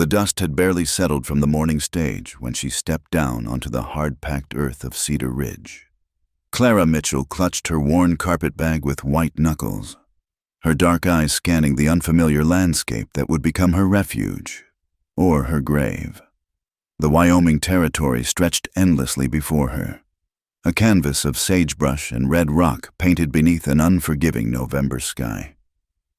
The dust had barely settled from the morning stage when she stepped down onto the hard-packed earth of Cedar Ridge. Clara Mitchell clutched her worn carpetbag with white knuckles, her dark eyes scanning the unfamiliar landscape that would become her refuge, or her grave. The Wyoming Territory stretched endlessly before her, a canvas of sagebrush and red rock painted beneath an unforgiving November sky.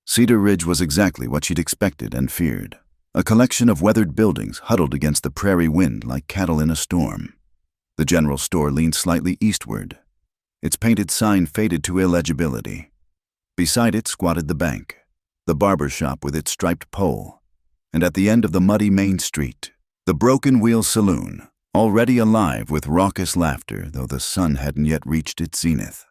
Cedar Ridge was exactly what she'd expected and feared, a collection of weathered buildings huddled against the prairie wind like cattle in a storm. The general store leaned slightly eastward, its painted sign faded to illegibility. Beside it squatted the bank, the barber shop with its striped pole, and at the end of the muddy main street, the Broken Wheel Saloon, already alive with raucous laughter, though the sun hadn't yet reached its zenith.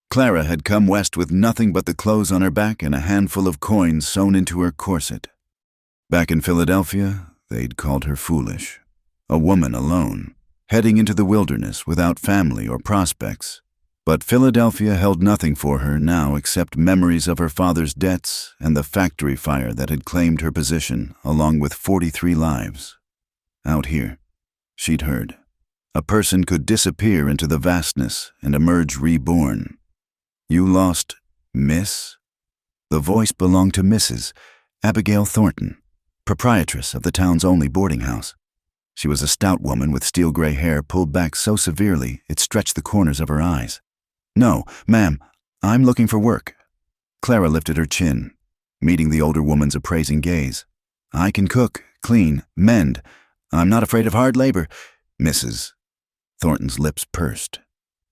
Clara had come west with nothing but the clothes on her back and a handful of coins sewn into her corset. Back in Philadelphia, they'd called her foolish, a woman alone, heading into the wilderness without family or prospects. But Philadelphia held nothing for her now except memories of her father's debts and the factory fire that had claimed her position, along with 43 lives. Out here, she'd heard, a person could disappear into the vastness and emerge reborn. "You lost, Miss?" The voice belonged to Mrs. Abigail Thornton, proprietress of the town's only boarding house. She was a stout woman with steel-gray hair pulled back so severely it stretched the corners of her eyes. "No, ma'am, I'm looking for work." Clara lifted her chin, meeting the older woman's appraising gaze. "I can cook, clean, mend. I'm not afraid of hard labor, Mrs." Thornton's lips pursed.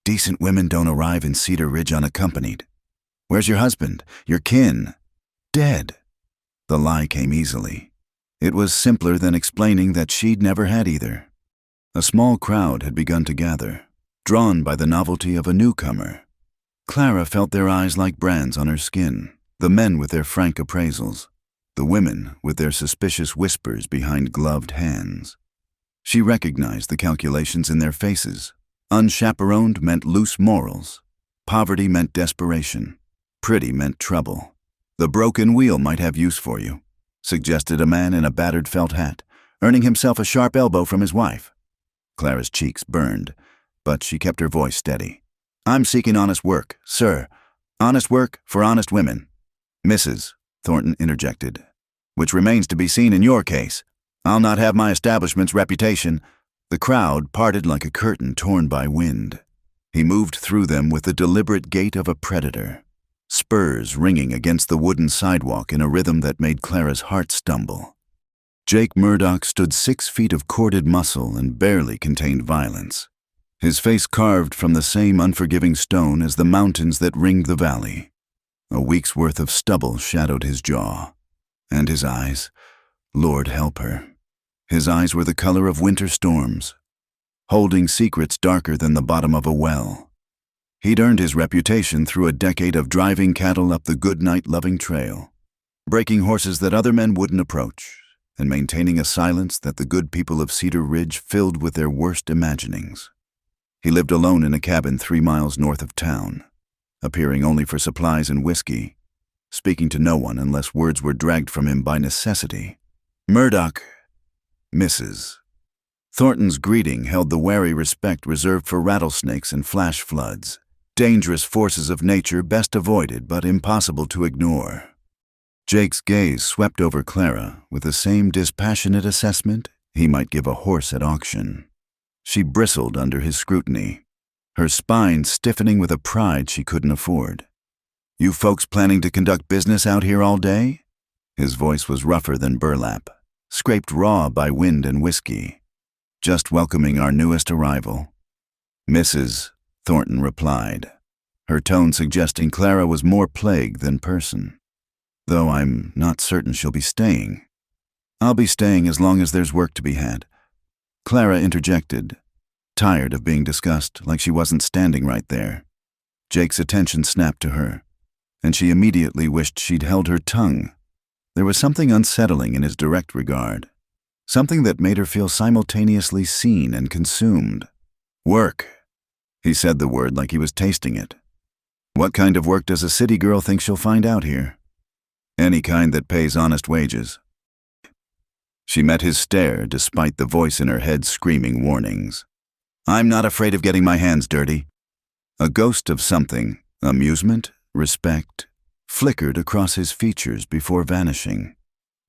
"Decent women don't arrive in Cedar Ridge unaccompanied. Where's your husband, your kin?" "Dead." The lie came easily. It was simpler than explaining that she'd never had either. A small crowd had begun to gather, drawn by the novelty of a newcomer. Clara felt their eyes like brands on her skin, the men with their frank appraisals, the women with their suspicious whispers behind gloved hands. She recognized the calculations in their faces. Unchaperoned meant loose morals. Poverty meant desperation. Pretty meant trouble. "The broken wheel might have use for you," suggested a man in a battered felt hat, earning himself a sharp elbow from his wife. Clara's cheeks burned, but she kept her voice steady. "I'm seeking honest work, sir. Honest work for honest women." "Mrs." Thornton interjected. "Which remains to be seen in your case. I'll not have my establishment's reputation." The crowd parted like a curtain torn by wind. He moved through them with the deliberate gait of a predator, spurs ringing against the wooden sidewalk in a rhythm that made Clara's heart stumble. Jake Murdoch stood 6 feet of corded muscle and barely contained violence, his face carved from the same unforgiving stone as the mountains that ringed the valley. A week's worth of stubble shadowed his jaw, and his eyes, Lord help her. His eyes were the color of winter storms, holding secrets darker than the bottom of a well. He'd earned his reputation through a decade of driving cattle up the goodnight-loving trail, breaking horses that other men wouldn't approach, and maintaining a silence that the good people of Cedar Ridge filled with their worst imaginings. He lived alone in a cabin 3 miles north of town, appearing only for supplies and whiskey, speaking to no one unless words were dragged from him by necessity. "Murdoch, Mrs." Thornton's greeting held the wary respect reserved for rattlesnakes and flash floods, dangerous forces of nature best avoided but impossible to ignore. Jake's gaze swept over Clara with the same dispassionate assessment he might give a horse at auction. She bristled under his scrutiny, her spine stiffening with a pride she couldn't afford. "You folks planning to conduct business out here all day?" His voice was rougher than burlap, scraped raw by wind and whiskey. "Just welcoming our newest arrival." "Mrs." Thornton replied, her tone suggesting Clara was more plague than person. "Though I'm not certain she'll be staying." "I'll be staying as long as there's work to be had." Clara interjected, tired of being discussed like she wasn't standing right there. Jake's attention snapped to her, and she immediately wished she'd held her tongue. There was something unsettling in his direct regard, something that made her feel simultaneously seen and consumed. "Work." He said the word like he was tasting it. "What kind of work does a city girl think she'll find out here?" "Any kind that pays honest wages." She met his stare despite the voice in her head screaming warnings. "I'm not afraid of getting my hands dirty." A ghost of something, amusement, respect, flickered across his features before vanishing.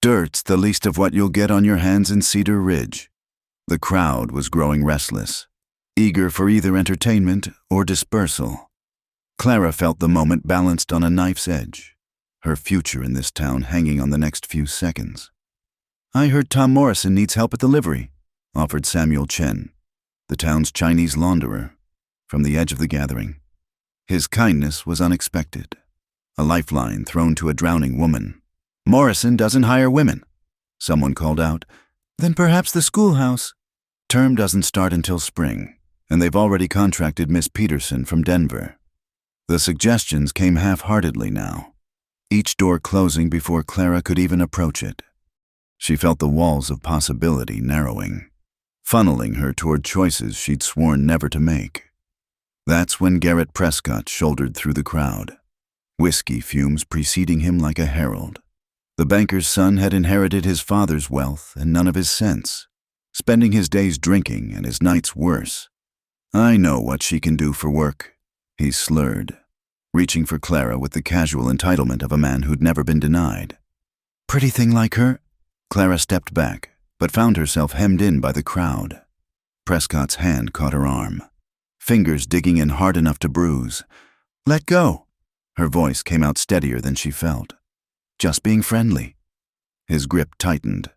"Dirt's the least of what you'll get on your hands in Cedar Ridge." The crowd was growing restless, eager for either entertainment or dispersal. Clara felt the moment balanced on a knife's edge, her future in this town hanging on the next few seconds. "I heard Tom Morrison needs help at the livery," offered Samuel Chen, the town's Chinese launderer, from the edge of the gathering. His kindness was unexpected, a lifeline thrown to a drowning woman. "Morrison doesn't hire women," someone called out. "Then perhaps the schoolhouse." Term doesn't start until spring, and they've already contracted Miss Peterson from Denver. The suggestions came half-heartedly now, each door closing before Clara could even approach it. She felt the walls of possibility narrowing, funneling her toward choices she'd sworn never to make. That's when Garrett Prescott shouldered through the crowd, whiskey fumes preceding him like a herald. The banker's son had inherited his father's wealth and none of his sense, spending his days drinking and his nights worse. "I know what she can do for work," he slurred, reaching for Clara with the casual entitlement of a man who'd never been denied. "Pretty thing like her?" Clara stepped back, but found herself hemmed in by the crowd. Prescott's hand caught her arm, fingers digging in hard enough to bruise. "Let go." Her voice came out steadier than she felt. "Just being friendly." His grip tightened.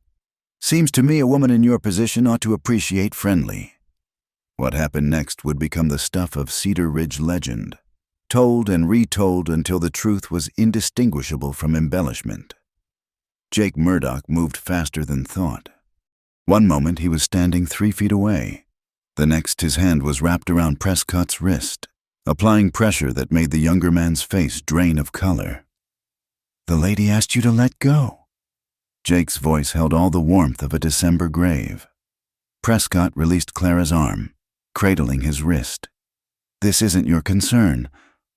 "Seems to me a woman in your position ought to appreciate friendly." What happened next would become the stuff of Cedar Ridge legend, told and retold until the truth was indistinguishable from embellishment. Jake Murdoch moved faster than thought. One moment he was standing 3 feet away. The next his hand was wrapped around Prescott's wrist, applying pressure that made the younger man's face drain of color. "The lady asked you to let go." Jake's voice held all the warmth of a December grave. Prescott released Clara's arm, cradling his wrist. "This isn't your concern,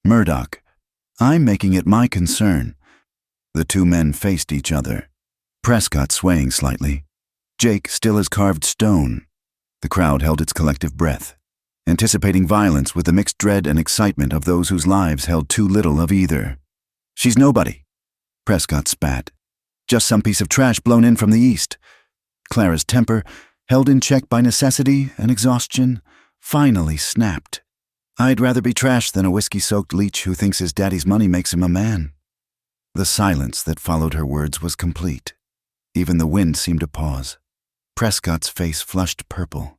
Murdoch. I'm making it my concern." The two men faced each other, Prescott swaying slightly, Jake still as carved stone. The crowd held its collective breath, anticipating violence with the mixed dread and excitement of those whose lives held too little of either. "She's nobody," Prescott spat. "Just some piece of trash blown in from the east." Clara's temper, held in check by necessity and exhaustion, finally snapped. "I'd rather be trash than a whiskey-soaked leech who thinks his daddy's money makes him a man." The silence that followed her words was complete. Even the wind seemed to pause. Prescott's face flushed purple.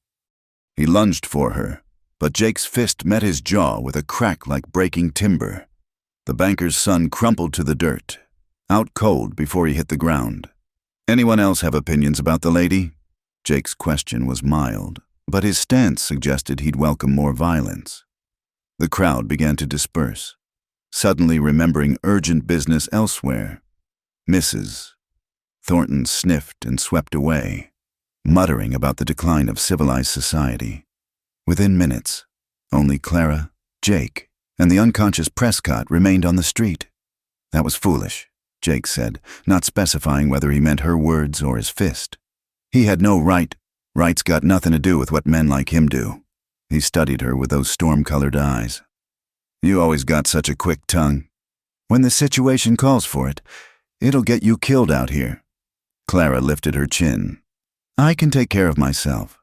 He lunged for her, but Jake's fist met his jaw with a crack like breaking timber. The banker's son crumpled to the dirt, out cold before he hit the ground. "Anyone else have opinions about the lady?" Jake's question was mild, but his stance suggested he'd welcome more violence. The crowd began to disperse, suddenly remembering urgent business elsewhere. "Mrs." Thornton sniffed and swept away, muttering about the decline of civilized society. Within minutes, only Clara, Jake, and the unconscious Prescott remained on the street. "That was foolish," Jake said, not specifying whether he meant her words or his fist. "He had no right. Right's got nothing to do with what men like him do." He studied her with those storm-colored eyes. "You always got such a quick tongue. When the situation calls for it, it'll get you killed out here." Clara lifted her chin. "I can take care of myself."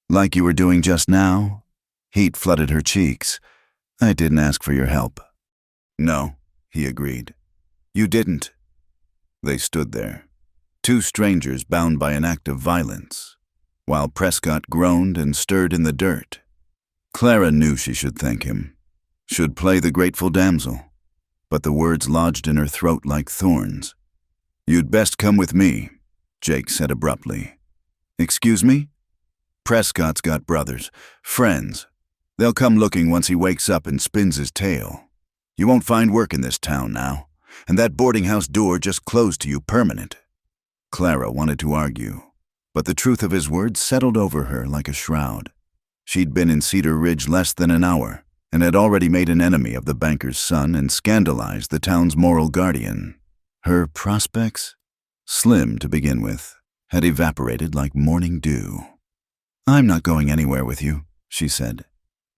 "Like you were doing just now?" Heat flooded her cheeks. "I didn't ask for your help." "No," he agreed. "You didn't." They stood there, two strangers bound by an act of violence, while Prescott groaned and stirred in the dirt. Clara knew she should thank him, should play the grateful damsel, but the words lodged in her throat like thorns. "You'd best come with me," Jake said abruptly. "Excuse me?" "Prescott's got brothers, friends. They'll come looking once he wakes up and spins his tail. You won't find work in this town now, and that boarding house door just closed to you permanent." Clara wanted to argue, but the truth of his words settled over her like a shroud. She'd been in Cedar Ridge less than an hour, and had already made an enemy of the banker's son and scandalized the town's moral guardian. Her prospects? Slim to begin with, had evaporated like morning dew. "I'm not going anywhere with you," she said,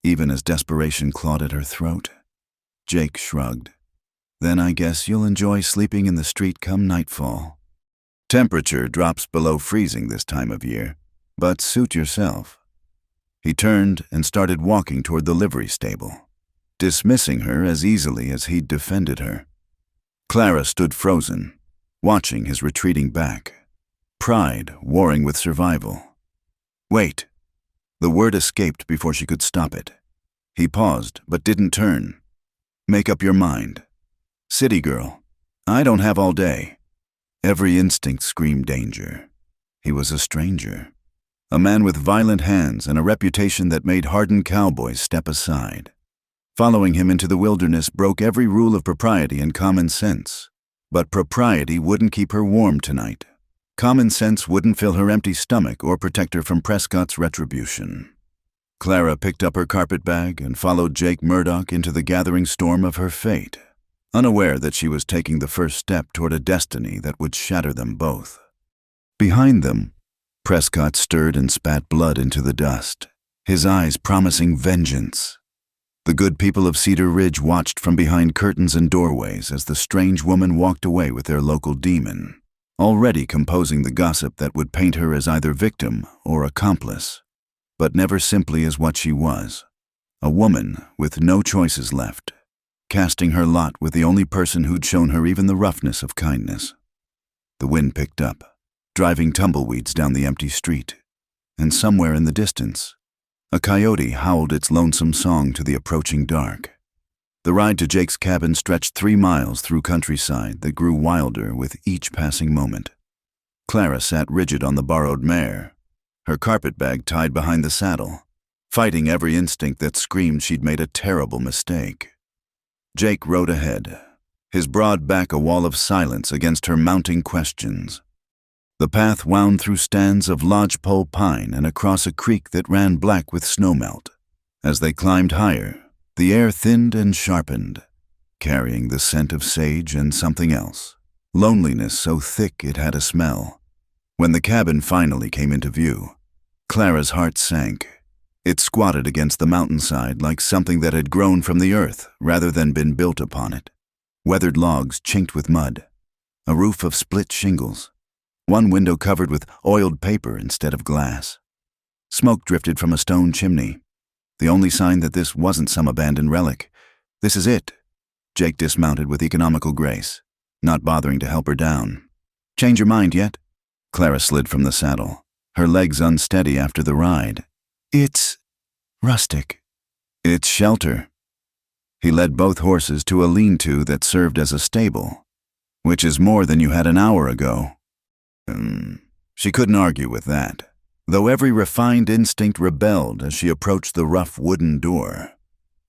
even as desperation clawed at her throat. Jake shrugged. "Then I guess you'll enjoy sleeping in the street come nightfall. Temperature drops below freezing this time of year, but suit yourself." He turned and started walking toward the livery stable, dismissing her as easily as he'd defended her. Clara stood frozen, watching his retreating back, pride warring with survival. "Wait." The word escaped before she could stop it. He paused, but didn't turn. "Make up your mind. City girl, I don't have all day." Every instinct screamed danger. He was a stranger, a man with violent hands and a reputation that made hardened cowboys step aside. Following him into the wilderness broke every rule of propriety and common sense. But propriety wouldn't keep her warm tonight. Common sense wouldn't fill her empty stomach or protect her from Prescott's retribution. Clara picked up her carpet bag and followed Jake Murdoch into the gathering storm of her fate, unaware that she was taking the first step toward a destiny that would shatter them both. Behind them, Prescott stirred and spat blood into the dust, his eyes promising vengeance. The good people of Cedar Ridge watched from behind curtains and doorways as the strange woman walked away with their local demon, already composing the gossip that would paint her as either victim or accomplice, but never simply as what she was, a woman with no choices left, casting her lot with the only person who'd shown her even the roughness of kindness. The wind picked up, driving tumbleweeds down the empty street, and somewhere in the distance, a coyote howled its lonesome song to the approaching dark. The ride to Jake's cabin stretched 3 miles through countryside that grew wilder with each passing moment. Clara sat rigid on the borrowed mare, her carpet bag tied behind the saddle, fighting every instinct that screamed she'd made a terrible mistake. Jake rode ahead, his broad back a wall of silence against her mounting questions. The path wound through stands of lodgepole pine and across a creek that ran black with snowmelt. As they climbed higher, the air thinned and sharpened, carrying the scent of sage and something else, loneliness so thick it had a smell. When the cabin finally came into view, Clara's heart sank. It squatted against the mountainside like something that had grown from the earth rather than been built upon it. Weathered logs chinked with mud, a roof of split shingles, one window covered with oiled paper instead of glass. Smoke drifted from a stone chimney, the only sign that this wasn't some abandoned relic. "This is it." Jake dismounted with economical grace, not bothering to help her down. "Change your mind yet?" Clara slid from the saddle, her legs unsteady after the ride. "It's rustic." "It's shelter." He led both horses to a lean-to that served as a stable, "which is more than you had an hour ago." She couldn't argue with that, though every refined instinct rebelled as she approached the rough wooden door.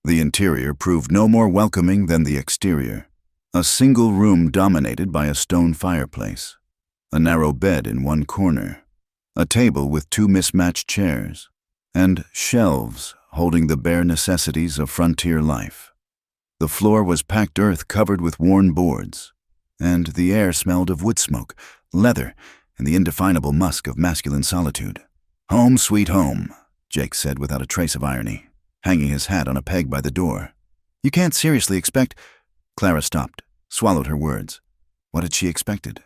The interior proved no more welcoming than the exterior. A single room dominated by a stone fireplace, a narrow bed in one corner, a table with 2 mismatched chairs, and shelves holding the bare necessities of frontier life. The floor was packed earth covered with worn boards, and the air smelled of wood smoke, leather, and the indefinable musk of masculine solitude. "Home sweet home," Jake said without a trace of irony, hanging his hat on a peg by the door. "You can't seriously expect—" Clara stopped, swallowed her words. What had she expected?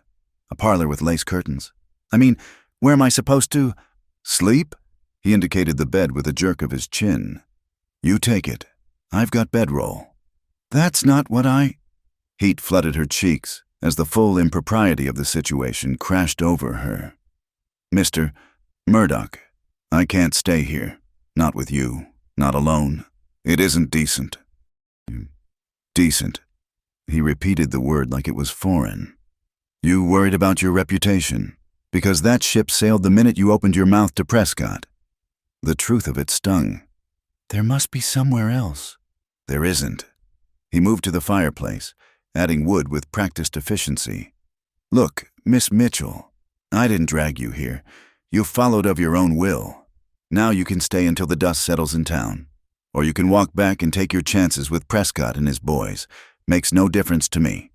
A parlor with lace curtains. "I mean, where am I supposed to—" "Sleep?" He indicated the bed with a jerk of his chin. "You take it. I've got bedroll." "That's not what I—" Heat flooded her cheeks as the full impropriety of the situation crashed over her. "Mr. Murdoch, I can't stay here. Not with you. Not alone. It isn't decent." "Decent." He repeated the word like it was foreign. "You worried about your reputation? Because that ship sailed the minute you opened your mouth to Prescott." The truth of it stung. "There must be somewhere else." "There isn't." He moved to the fireplace, adding wood with practiced efficiency. "Look, Miss Mitchell, I didn't drag you here. You followed of your own will. Now you can stay until the dust settles in town. Or you can walk back and take your chances with Prescott and his boys. Makes no difference to me."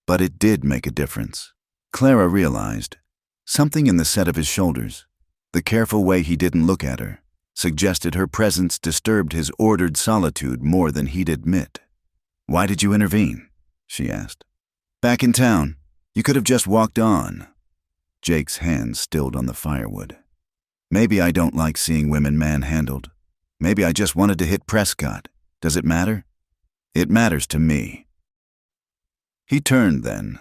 But it did make a difference. Clara realized Something in the set of his shoulders, the careful way he didn't look at her, suggested her presence disturbed his ordered solitude more than he'd admit. "Why did you intervene?" she asked. "Back in town. You could have just walked on." Jake's hands stilled on the firewood. "Maybe I don't like seeing women manhandled. Maybe I just wanted to hit Prescott. Does it matter?" "It matters to me." He turned then,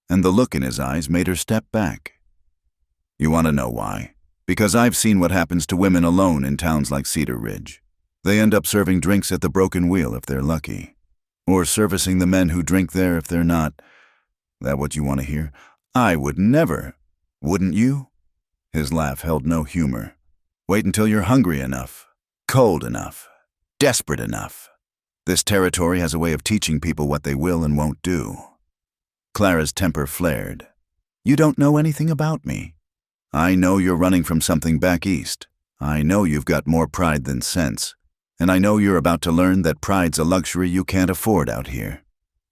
and the look in his eyes made her step back. "You want to know why? Because I've seen what happens to women alone in towns like Cedar Ridge. They end up serving drinks at the Broken Wheel if they're lucky, or servicing the men who drink there if they're not. That what you want to hear? I would never. Wouldn't you?" His laugh held no humor. "Wait until you're hungry enough, cold enough, desperate enough. This territory has a way of teaching people what they will and won't do." Clara's temper flared. "You don't know anything about me. I know you're running from something back east. I know you've got more pride than sense. And I know you're about to learn that pride's a luxury you can't afford out here.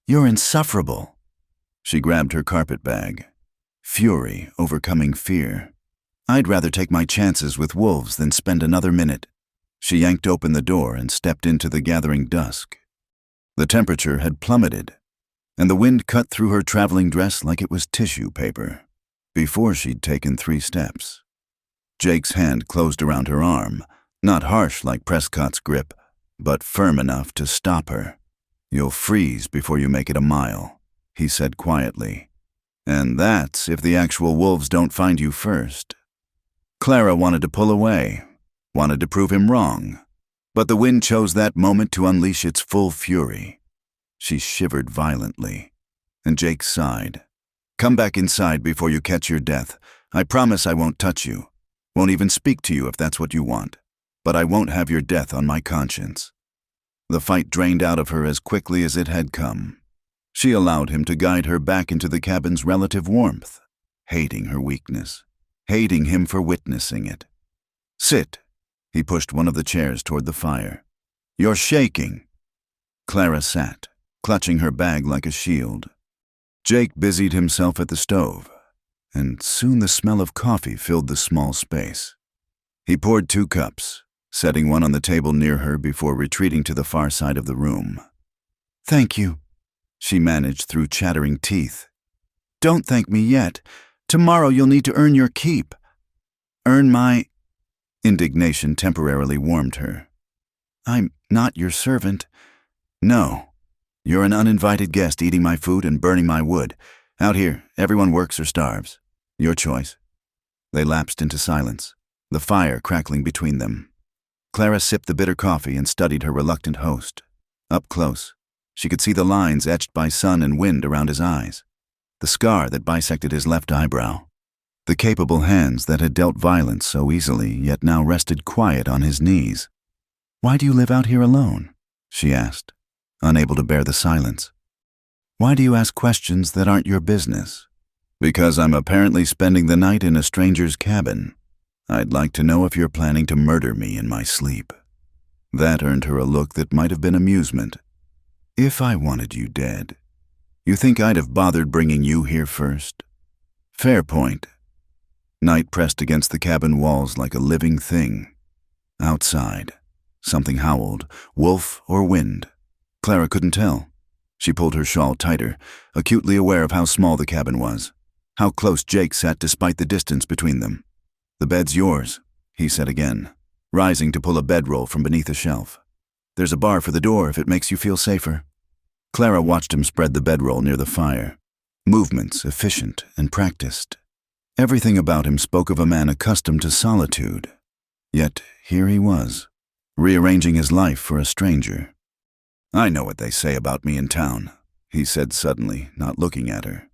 You're insufferable." She grabbed her carpet bag, fury overcoming fear. "I'd rather take my chances with wolves than spend another minute." She yanked open the door and stepped into the gathering dusk. The temperature had plummeted, and the wind cut through her traveling dress like it was tissue paper. Before she'd taken 3 steps, Jake's hand closed around her arm, not harsh like Prescott's grip, but firm enough to stop her. "You'll freeze before you make it a mile," he said quietly. "And that's if the actual wolves don't find you first." Clara wanted to pull away, wanted to prove him wrong, but the wind chose that moment to unleash its full fury. She shivered violently, and Jake sighed. "Come back inside before you catch your death. I promise I won't touch you, won't even speak to you if that's what you want, but I won't have your death on my conscience." The fight drained out of her as quickly as it had come. She allowed him to guide her back into the cabin's relative warmth, hating her weakness, hating him for witnessing it. "Sit." He pushed one of the chairs toward the fire. "You're shaking." Clara sat, clutching her bag like a shield. Jake busied himself at the stove, and soon the smell of coffee filled the small space. He poured 2 cups, setting one on the table near her before retreating to the far side of the room. "Thank you," she managed through chattering teeth. "Don't thank me yet. Tomorrow you'll need to earn your keep." "Earn my—" Indignation temporarily warmed her. "I'm not your servant." "No. You're an uninvited guest eating my food and burning my wood. Out here, everyone works or starves. Your choice." They lapsed into silence, the fire crackling between them. Clara sipped the bitter coffee and studied her reluctant host. Up close, she could see the lines etched by sun and wind around his eyes, the scar that bisected his left eyebrow, the capable hands that had dealt violence so easily yet now rested quiet on his knees. "Why do you live out here alone?" she asked, unable to bear the silence. "Why do you ask questions that aren't your business?" "Because I'm apparently spending the night in a stranger's cabin. I'd like to know if you're planning to murder me in my sleep." That earned her a look that might have been amusement. "If I wanted you dead, you think I'd have bothered bringing you here first?" "Fair point." Night pressed against the cabin walls like a living thing. Outside, something howled, wolf or wind. Clara couldn't tell. She pulled her shawl tighter, acutely aware of how small the cabin was, how close Jake sat despite the distance between them. "The bed's yours," he said again, rising to pull a bedroll from beneath a shelf. "There's a bar for the door if it makes you feel safer." Clara watched him spread the bedroll near the fire, movements efficient and practiced. Everything about him spoke of a man accustomed to solitude. Yet here he was, rearranging his life for a stranger. "I know what they say about me in town," he said suddenly, not looking at her.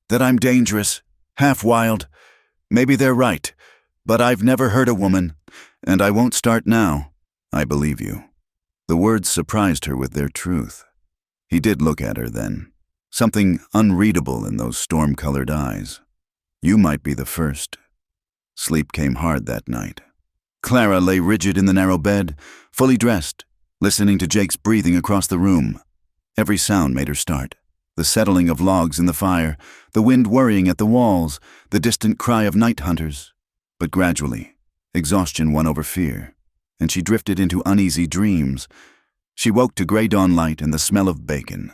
"That I'm dangerous, half wild. Maybe they're right, but I've never hurt a woman, and I won't start now." "I believe you." The words surprised her with their truth. He did look at her then, something unreadable in those storm-colored eyes. "You might be the first." Sleep came hard that night. Clara lay rigid in the narrow bed, fully dressed, listening to Jake's breathing across the room. Every sound made her start. The settling of logs in the fire, the wind worrying at the walls, the distant cry of night hunters. But gradually, exhaustion won over fear, and she drifted into uneasy dreams. She woke to gray dawn light and the smell of bacon.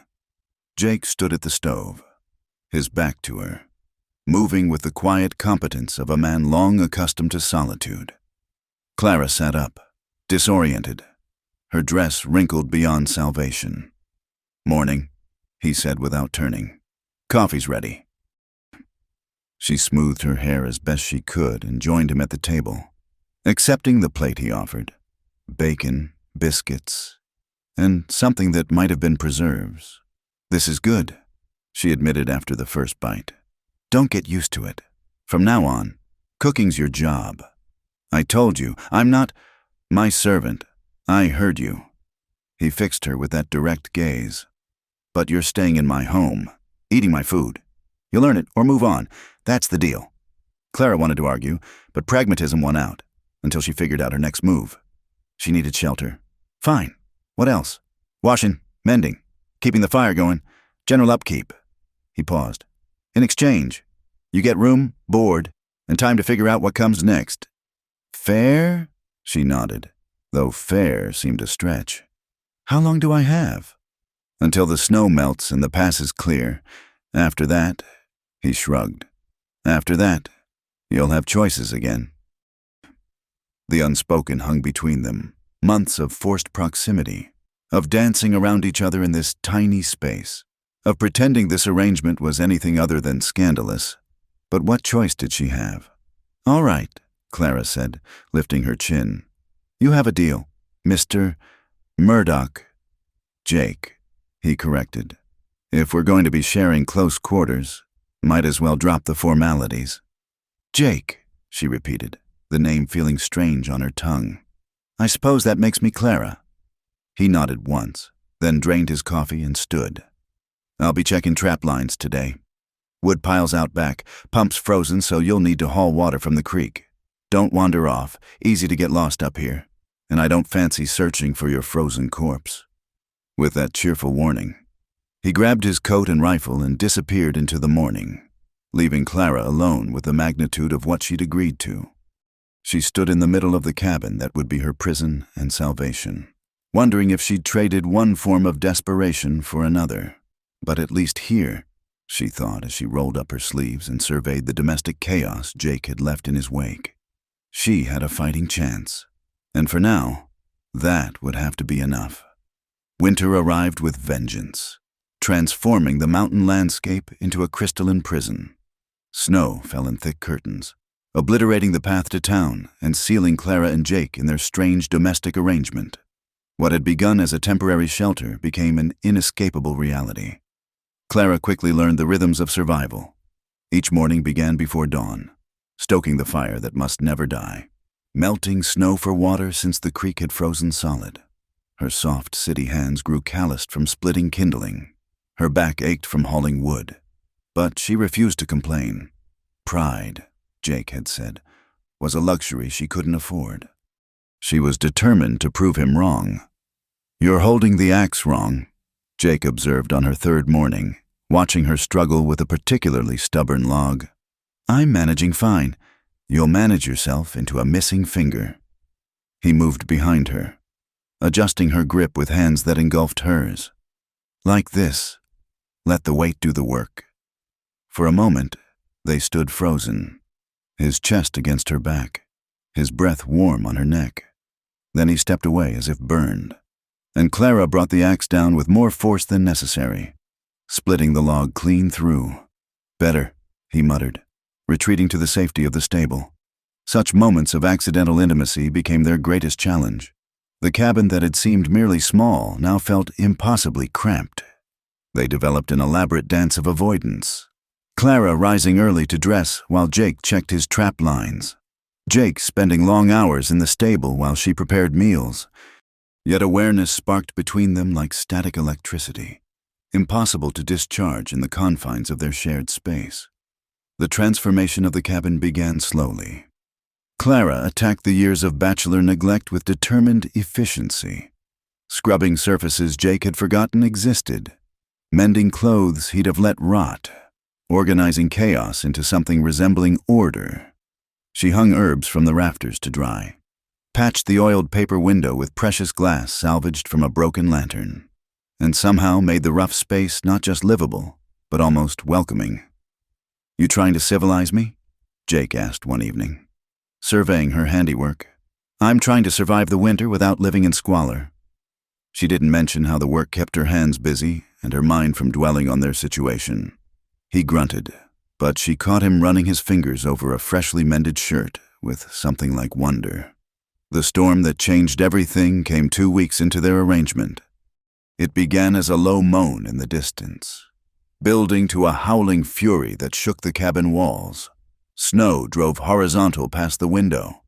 Jake stood at the stove, his back to her, moving with the quiet competence of a man long accustomed to solitude. Clara sat up, disoriented, her dress wrinkled beyond salvation. "Morning," he said without turning. "Coffee's ready." She smoothed her hair as best she could and joined him at the table, accepting the plate he offered. Bacon, biscuits, and something that might have been preserves. "This is good," she admitted after the first bite. "Don't get used to it. From now on, cooking's your job. I told you, I'm not my servant. I heard you." He fixed her with that direct gaze. "But you're staying in my home, eating my food. You'll earn it or move on. That's the deal." Clara wanted to argue, but pragmatism won out, until she figured out her next move. She needed shelter. "Fine. What else?" "Washing, mending, keeping the fire going, general upkeep." He paused. "In exchange, you get room, board, and time to figure out what comes next." "Fair?" She nodded, though fair seemed a stretch. "How long do I have?" "Until the snow melts and the pass is clear. After that," he shrugged, "after that, you'll have choices again." The unspoken hung between them, months of forced proximity, of dancing around each other in this tiny space, of pretending this arrangement was anything other than scandalous. But what choice did she have? "All right," Clara said, lifting her chin. "You have a deal, Mr. Murdoch." "Jake," he corrected. "If we're going to be sharing close quarters, might as well drop the formalities." "Jake," she repeated, the name feeling strange on her tongue. "I suppose that makes me Clara." He nodded once, then drained his coffee and stood. "I'll be checking trap lines today. Wood piles out back, pumps frozen so you'll need to haul water from the creek. Don't wander off, easy to get lost up here, and I don't fancy searching for your frozen corpse." With that cheerful warning, he grabbed his coat and rifle and disappeared into the morning, leaving Clara alone with the magnitude of what she'd agreed to. She stood in the middle of the cabin that would be her prison and salvation, wondering if she'd traded one form of desperation for another. But at least here, she thought as she rolled up her sleeves and surveyed the domestic chaos Jake had left in his wake, she had a fighting chance. And for now, that would have to be enough. Winter arrived with vengeance, transforming the mountain landscape into a crystalline prison. Snow fell in thick curtains, obliterating the path to town and sealing Clara and Jake in their strange domestic arrangement. What had begun as a temporary shelter became an inescapable reality. Clara quickly learned the rhythms of survival. Each morning began before dawn, stoking the fire that must never die, melting snow for water since the creek had frozen solid. Her soft city hands grew calloused from splitting kindling. Her back ached from hauling wood. But she refused to complain. Pride, Jake had said, was a luxury she couldn't afford. She was determined to prove him wrong. "You're holding the axe wrong," Jake observed on her third morning, watching her struggle with a particularly stubborn log. "I'm managing fine. You'll manage yourself into a missing finger." He moved behind her, adjusting her grip with hands that engulfed hers. "Like this. Let the weight do the work." For a moment, they stood frozen, his chest against her back, his breath warm on her neck. Then he stepped away as if burned, and Clara brought the axe down with more force than necessary, splitting the log clean through. "Better," he muttered, retreating to the safety of the stable. Such moments of accidental intimacy became their greatest challenge. The cabin that had seemed merely small now felt impossibly cramped. They developed an elaborate dance of avoidance, Clara rising early to dress while Jake checked his trap lines. Jake spending long hours in the stable while she prepared meals. Yet awareness sparked between them like static electricity, impossible to discharge in the confines of their shared space. The transformation of the cabin began slowly. Clara attacked the years of bachelor neglect with determined efficiency, scrubbing surfaces Jake had forgotten existed, Mending clothes he'd have let rot, organizing chaos into something resembling order. She hung herbs from the rafters to dry, patched the oiled paper window with precious glass salvaged from a broken lantern, and somehow made the rough space not just livable, but almost welcoming. "You trying to civilize me?" Jake asked one evening, surveying her handiwork. "I'm trying to survive the winter without living in squalor." She didn't mention how the work kept her hands busy and her mind from dwelling on their situation. He grunted, but she caught him running his fingers over a freshly mended shirt with something like wonder. The storm that changed everything came 2 weeks into their arrangement. It began as a low moan in the distance, building to a howling fury that shook the cabin walls. Snow drove horizontal past the window,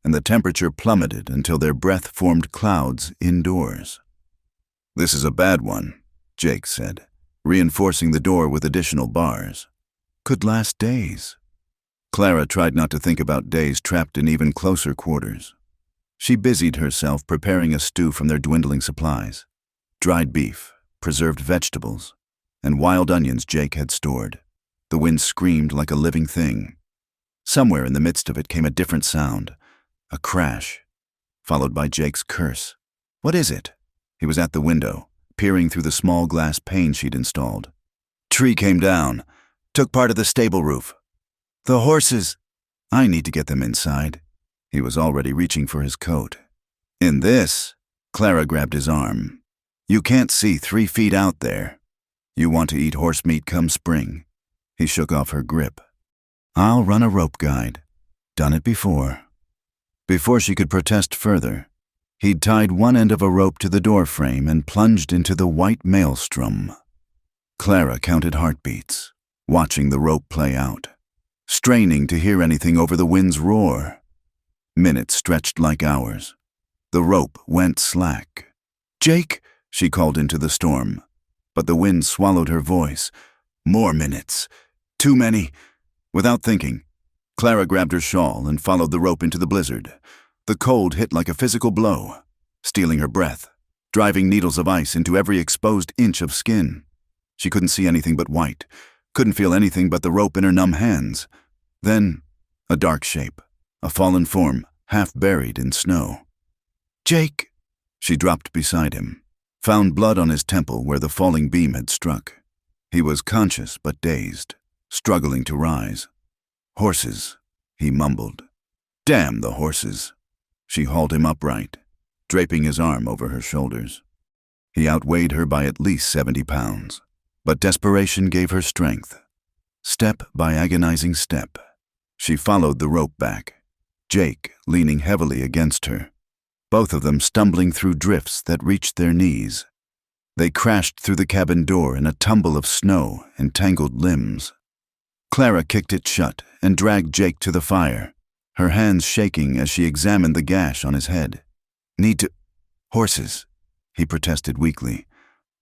and the temperature plummeted until their breath formed clouds indoors. "This is a bad one," Jake said, reinforcing the door with additional bars. "Could last days." Clara tried not to think about days trapped in even closer quarters. She busied herself preparing a stew from their dwindling supplies: dried beef, preserved vegetables, and wild onions Jake had stored. The wind screamed like a living thing. Somewhere in the midst of it came a different sound, a crash, followed by Jake's curse. "What is it?" He was at the window, peering through the small glass pane she'd installed. "Tree came down, took part of the stable roof. The horses. I need to get them inside." He was already reaching for his coat. "In this," Clara grabbed his arm. "You can't see 3 feet out there. You want to eat horse meat come spring." He shook off her grip. "I'll run a rope guide. Done it before." Before she could protest further, he'd tied one end of a rope to the door frame and plunged into the white maelstrom. Clara counted heartbeats, watching the rope play out, straining to hear anything over the wind's roar. Minutes stretched like hours. The rope went slack. "Jake," she called into the storm, but the wind swallowed her voice. More minutes. Too many. Without thinking, Clara grabbed her shawl and followed the rope into the blizzard. The cold hit like a physical blow, stealing her breath, driving needles of ice into every exposed inch of skin. She couldn't see anything but white, couldn't feel anything but the rope in her numb hands. Then, a dark shape, a fallen form, half buried in snow. "Jake!" She dropped beside him, found blood on his temple where the falling beam had struck. He was conscious but dazed, struggling to rise. "Horses," he mumbled. "Damn the horses." She hauled him upright, draping his arm over her shoulders. He outweighed her by at least 70 pounds, but desperation gave her strength. Step by agonizing step, she followed the rope back, Jake leaning heavily against her, both of them stumbling through drifts that reached their knees. They crashed through the cabin door in a tumble of snow and tangled limbs. Clara kicked it shut and dragged Jake to the fire, her hands shaking as she examined the gash on his head. "Need to—" "Horses," he protested weakly.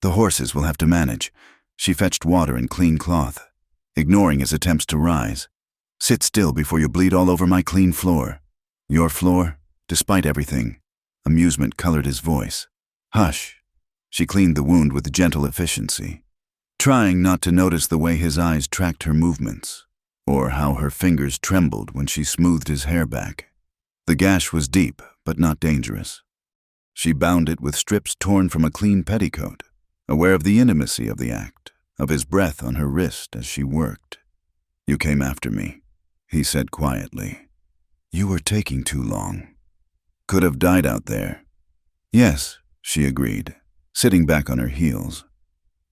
"The horses will have to manage." She fetched water and clean cloth, ignoring his attempts to rise. "Sit still before you bleed all over my clean floor." "Your floor, despite everything." Amusement colored his voice. "Hush." She cleaned the wound with gentle efficiency, trying not to notice the way his eyes tracked her movements, or how her fingers trembled when she smoothed his hair back. The gash was deep, but not dangerous. She bound it with strips torn from a clean petticoat, aware of the intimacy of the act, of his breath on her wrist as she worked. "You came after me," he said quietly. "You were taking too long. Could have died out there." "Yes," she agreed, sitting back on her heels.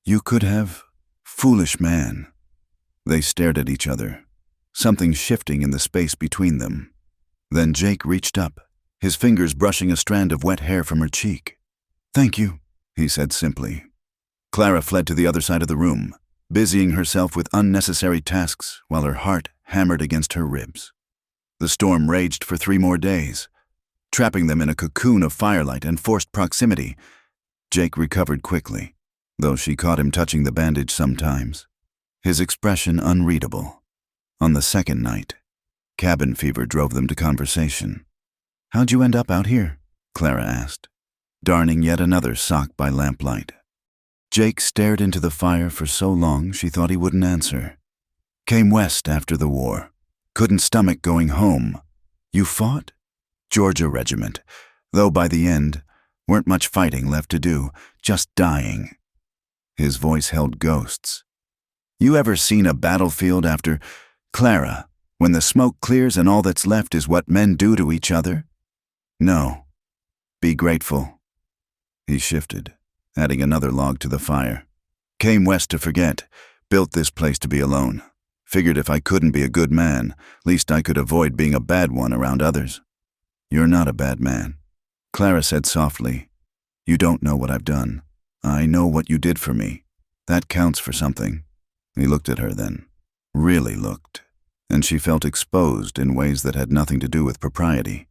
"You could have, foolish man." They stared at each other, something shifting in the space between them. Then Jake reached up, his fingers brushing a strand of wet hair from her cheek. "Thank you," he said simply. Clara fled to the other side of the room, busying herself with unnecessary tasks while her heart hammered against her ribs. The storm raged for 3 more days, trapping them in a cocoon of firelight and forced proximity. Jake recovered quickly, though she caught him touching the bandage sometimes, his expression unreadable. On the second night, cabin fever drove them to conversation. "How'd you end up out here?" Clara asked, darning yet another sock by lamplight. Jake stared into the fire for so long she thought he wouldn't answer. Came west after the war. Couldn't stomach going home. You fought? Georgia Regiment. Though by the end, weren't much fighting left to do, just dying. His voice held ghosts. You ever seen a battlefield after Clara, when the smoke clears and all that's left is what men do to each other? No. Be grateful. He shifted, adding another log to the fire. Came west to forget, built this place to be alone. Figured if I couldn't be a good man, least I could avoid being a bad one around others. You're not a bad man. Clara said softly, You don't know what I've done. I know what you did for me. That counts for something. He looked at her then. Really looked. And she felt exposed in ways that had nothing to do with propriety.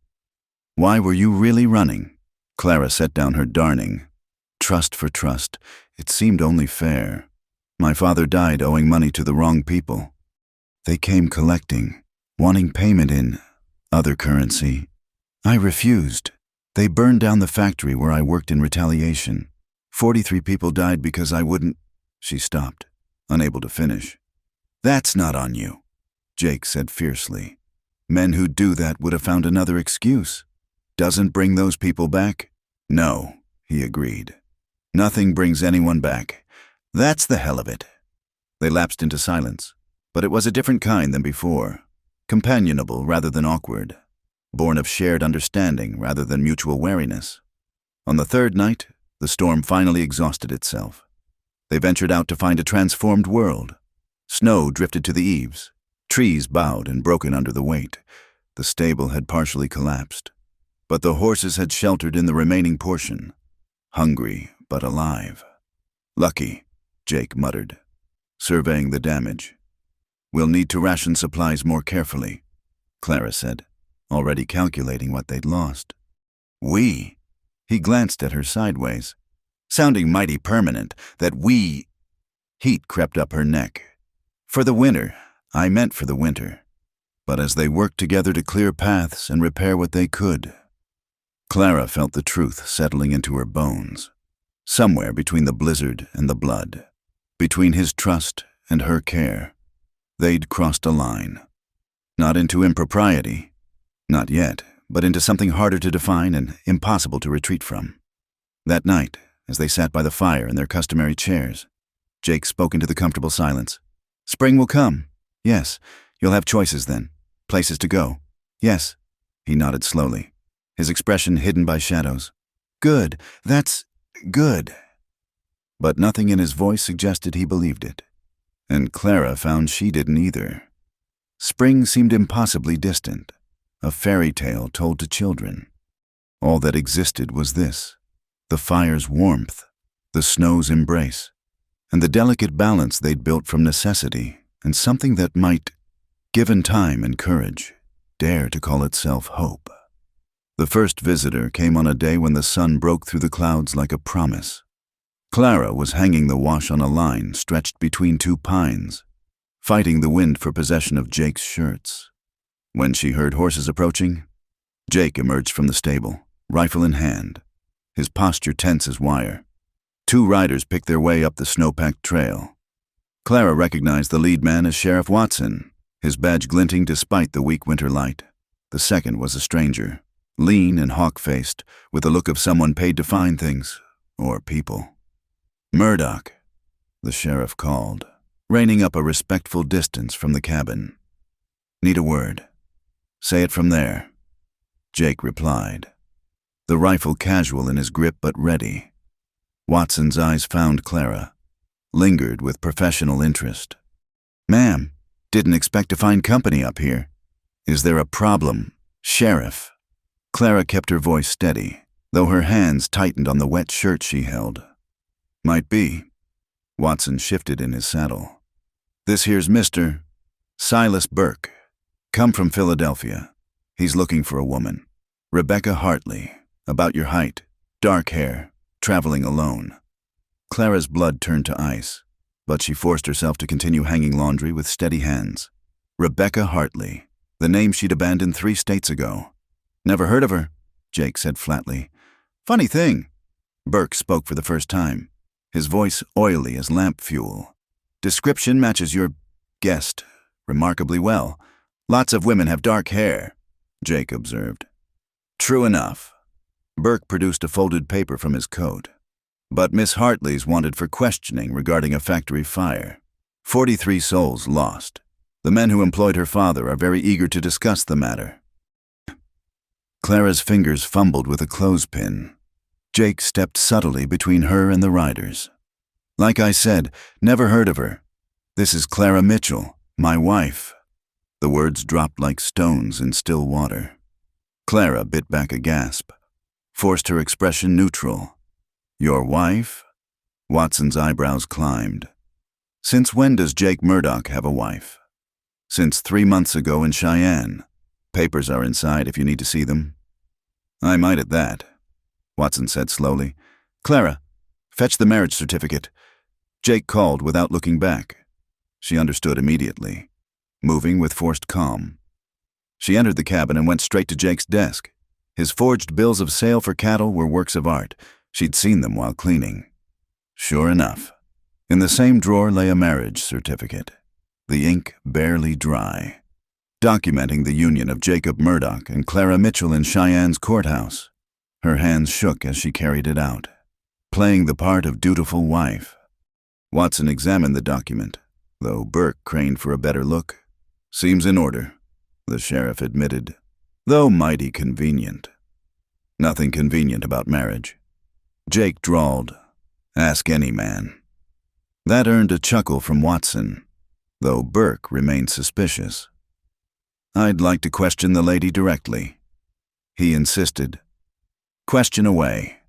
Why were you really running? Clara set down her darning. Trust for trust. It seemed only fair. My father died owing money to the wrong people. They came collecting, wanting payment in other currency. I refused. They burned down the factory where I worked in retaliation. 43 people died because I wouldn't. She stopped, unable to finish. That's not on you, Jake said fiercely. Men who do that would have found another excuse. Doesn't bring those people back? No, he agreed. Nothing brings anyone back. That's the hell of it. They lapsed into silence, but it was a different kind than before. Companionable rather than awkward. Born of shared understanding rather than mutual wariness. On the third night, the storm finally exhausted itself. They ventured out to find a transformed world. Snow drifted to the eaves. Trees bowed and broken under the weight. The stable had partially collapsed. But the horses had sheltered in the remaining portion. Hungry, but alive. Lucky, Jake muttered, surveying the damage. We'll need to ration supplies more carefully, Clara said, already calculating what they'd lost. We? He glanced at her sideways, sounding mighty permanent, that we... Heat crept up her neck. For the winter, I meant for the winter. But as they worked together to clear paths and repair what they could, Clara felt the truth settling into her bones. Somewhere between the blizzard and the blood, between his trust and her care, they'd crossed a line. Not into impropriety, not yet, but into something harder to define and impossible to retreat from. That night, as they sat by the fire in their customary chairs, Jake spoke into the comfortable silence. Spring will come. Yes, you'll have choices then. Places to go. Yes. He nodded slowly, his expression hidden by shadows. Good. That's good. But nothing in his voice suggested he believed it. And Clara found she didn't either. Spring seemed impossibly distant, a fairy tale told to children. All that existed was this, the fire's warmth, the snow's embrace, and the delicate balance they'd built from necessity and something that might, given time and courage, dare to call itself hope. The first visitor came on a day when the sun broke through the clouds like a promise. Clara was hanging the wash on a line stretched between two pines, fighting the wind for possession of Jake's shirts. When she heard horses approaching, Jake emerged from the stable, rifle in hand, his posture tense as wire. Two riders picked their way up the snow-packed trail. Clara recognized the lead man as Sheriff Watson, his badge glinting despite the weak winter light. The second was a stranger, lean and hawk-faced, with the look of someone paid to find things, or people. Murdoch, the sheriff called, reining up a respectful distance from the cabin. Need a word. Say it from there, Jake replied, the rifle casual in his grip but ready. Watson's eyes found Clara, lingered with professional interest. Ma'am, didn't expect to find company up here. Is there a problem, Sheriff? Clara kept her voice steady, though her hands tightened on the wet shirt she held. Might be. Watson shifted in his saddle. This here's Mr. Silas Burke. Come from Philadelphia. He's looking for a woman. Rebecca Hartley. About your height. Dark hair. Traveling alone. Clara's blood turned to ice, but she forced herself to continue hanging laundry with steady hands. Rebecca Hartley. The name she'd abandoned 3 states ago. Never heard of her, Jake said flatly. Funny thing. Burke spoke for the first time. his voice oily as lamp fuel. "Description matches your guest remarkably well. Lots of women have dark hair," Jake observed. "True enough." Burke produced a folded paper from his coat. "But Miss Hartley's wanted for questioning regarding a factory fire. 43 souls lost. The men who employed her father are very eager to discuss the matter." Clara's fingers fumbled with a clothespin. Jake stepped subtly between her and the riders. "Like I said, never heard of her. This is Clara Mitchell, my wife." The words dropped like stones in still water. Clara bit back a gasp, forced her expression neutral. "Your wife?" Watson's eyebrows climbed. "Since when does Jake Murdoch have a wife?" "Since 3 months ago in Cheyenne. Papers are inside if you need to see them." "I might at that," Watson said slowly. "Clara, fetch the marriage certificate." Jake called without looking back. She understood immediately, moving with forced calm. She entered the cabin and went straight to Jake's desk. His forged bills of sale for cattle were works of art. She'd seen them while cleaning. Sure enough, in the same drawer lay a marriage certificate, the ink barely dry, documenting the union of Jacob Murdoch and Clara Mitchell in Cheyenne's courthouse. Her hands shook as she carried it out, playing the part of dutiful wife. Watson examined the document, though Burke craned for a better look. "Seems in order," the sheriff admitted, "though mighty convenient." "Nothing convenient about marriage." Jake drawled, "Ask any man." That earned a chuckle from Watson, though Burke remained suspicious. "I'd like to question the lady directly." He insisted. "Question away."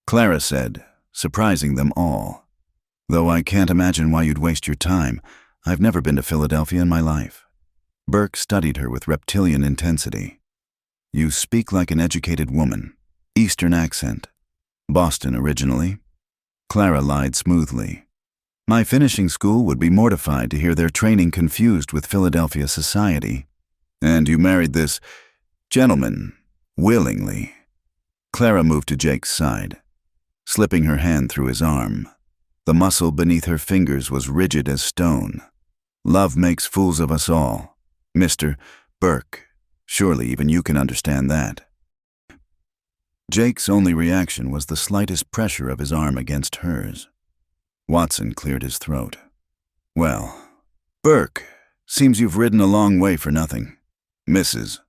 Clara said, surprising them all. "Though I can't imagine why you'd waste your time. I've never been to Philadelphia in my life." Burke studied her with reptilian intensity. "You speak like an educated woman. Eastern accent. Boston originally?" Clara lied smoothly. "My finishing school would be mortified to hear their training confused with Philadelphia society." "And you married this gentleman willingly?" Clara moved to Jake's side, slipping her hand through his arm. The muscle beneath her fingers was rigid as stone. "Love makes fools of us all. Mr. Burke, surely even you can understand that." Jake's only reaction was the slightest pressure of his arm against hers. Watson cleared his throat. "Well, Burke, seems you've ridden a long way for nothing. Mrs.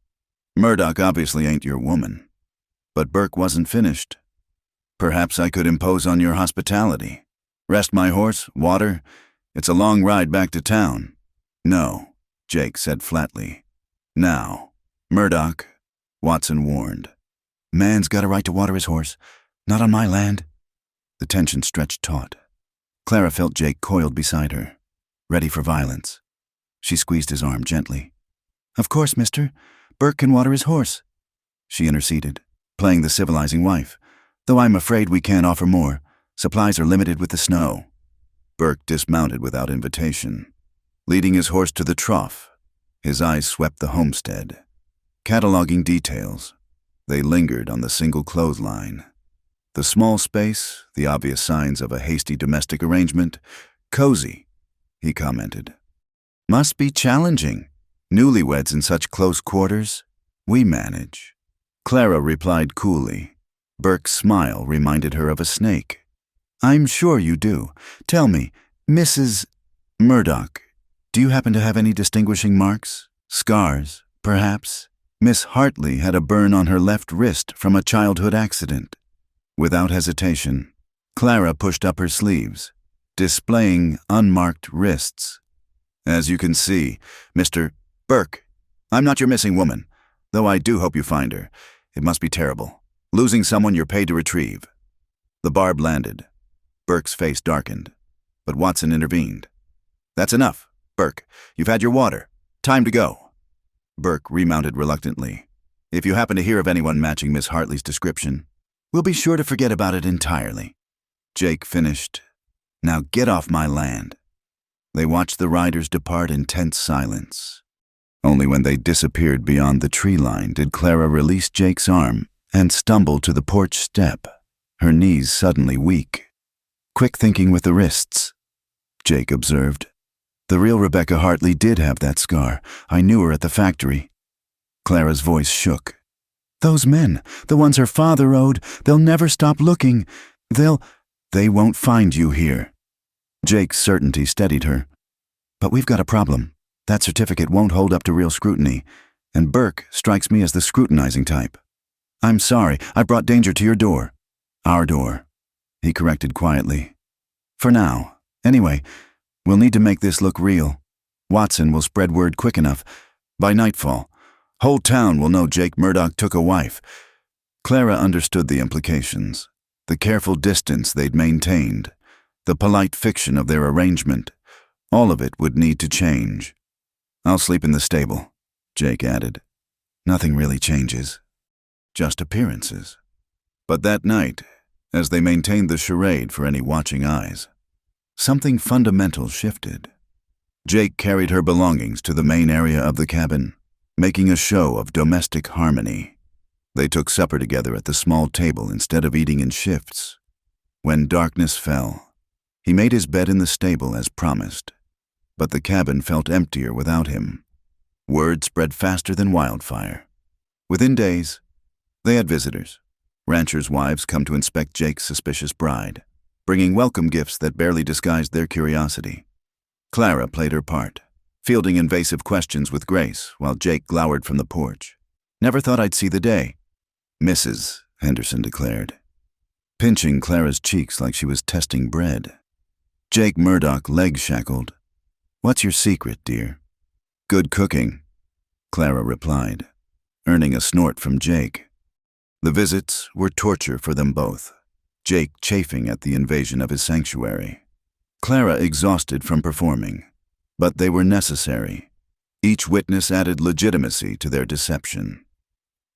Murdoch obviously ain't your woman." But Burke wasn't finished. "Perhaps I could impose on your hospitality. Rest my horse, water. It's a long ride back to town." "No," Jake said flatly. "Now, Murdoch," Watson warned. "Man's got a right to water his horse. Not on my land." The tension stretched taut. Clara felt Jake coiled beside her, ready for violence. She squeezed his arm gently. "Of course, mister. Burke can water his horse." She interceded, playing the civilizing wife. "Though I'm afraid we can't offer more. Supplies are limited with the snow." Burke dismounted without invitation, leading his horse to the trough. His eyes swept the homestead, cataloging details. They lingered on the single clothesline. The small space, the obvious signs of a hasty domestic arrangement. "Cozy," he commented. "Must be challenging. Newlyweds in such close quarters. We manage." Clara replied coolly. Burke's smile reminded her of a snake. "I'm sure you do. Tell me, Mrs. Murdoch, do you happen to have any distinguishing marks? Scars, perhaps?" Miss Hartley had a burn on her left wrist from a childhood accident. Without hesitation, Clara pushed up her sleeves, displaying unmarked wrists. "As you can see, Mr. Burke, I'm not your missing woman, though I do hope you find her. It must be terrible, losing someone you're paid to retrieve." The barb landed. Burke's face darkened, but Watson intervened. "That's enough, Burke. You've had your water. Time to go." Burke remounted reluctantly. "If you happen to hear of anyone matching Miss Hartley's description, we'll be sure to forget about it entirely." Jake finished. "Now get off my land." They watched the riders depart in tense silence. Only when they disappeared beyond the tree line did Clara release Jake's arm and stumble to the porch step, her knees suddenly weak. Quick thinking with the wrists, Jake observed. The real Rebecca Hartley did have that scar. I knew her at the factory. Clara's voice shook. Those men, the ones her father owed, they'll never stop looking. They won't find you here. Jake's certainty steadied her. But we've got a problem. That certificate won't hold up to real scrutiny, and Burke strikes me as the scrutinizing type. I'm sorry, I brought danger to your door. Our door, he corrected quietly. For now. Anyway, we'll need to make this look real. Watson will spread word quick enough. By nightfall, whole town will know Jake Murdoch took a wife. Clara understood the implications, the careful distance they'd maintained, the polite fiction of their arrangement. All of it would need to change. I'll sleep in the stable, Jake added. Nothing really changes. Just appearances. But that night, as they maintained the charade for any watching eyes, something fundamental shifted. Jake carried her belongings to the main area of the cabin, making a show of domestic harmony. They took supper together at the small table instead of eating in shifts. When darkness fell, he made his bed in the stable as promised, but the cabin felt emptier without him. Word spread faster than wildfire. Within days, they had visitors. Ranchers' wives come to inspect Jake's suspicious bride, bringing welcome gifts that barely disguised their curiosity. Clara played her part, fielding invasive questions with grace while Jake glowered from the porch. Never thought I'd see the day, Mrs. Henderson declared, pinching Clara's cheeks like she was testing bread. Jake Murdoch leg-shackled. What's your secret, dear? Good cooking, Clara replied, earning a snort from Jake. The visits were torture for them both, Jake chafing at the invasion of his sanctuary. Clara exhausted from performing, but they were necessary. Each witness added legitimacy to their deception.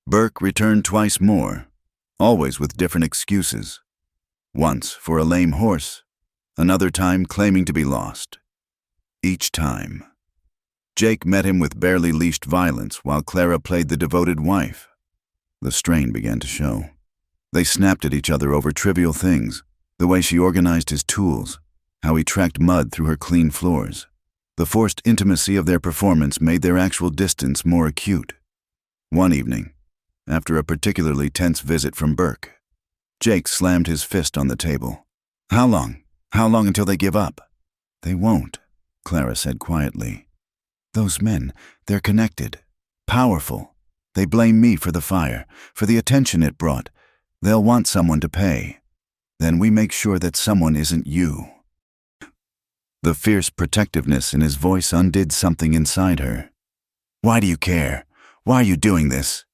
Burke returned twice more, always with different excuses. Once for a lame horse, another time claiming to be lost. Each time, Jake met him with barely leashed violence while Clara played the devoted wife. The strain began to show. They snapped at each other over trivial things, the way she organized his tools, how he tracked mud through her clean floors. The forced intimacy of their performance made their actual distance more acute. One evening, after a particularly tense visit from Burke, Jake slammed his fist on the table. How long? How long until they give up? They won't, Clara said quietly. Those men, they're connected, powerful. They blame me for the fire, for the attention it brought. They'll want someone to pay. Then we make sure that someone isn't you. The fierce protectiveness in his voice undid something inside her. Why do you care? Why are you doing this?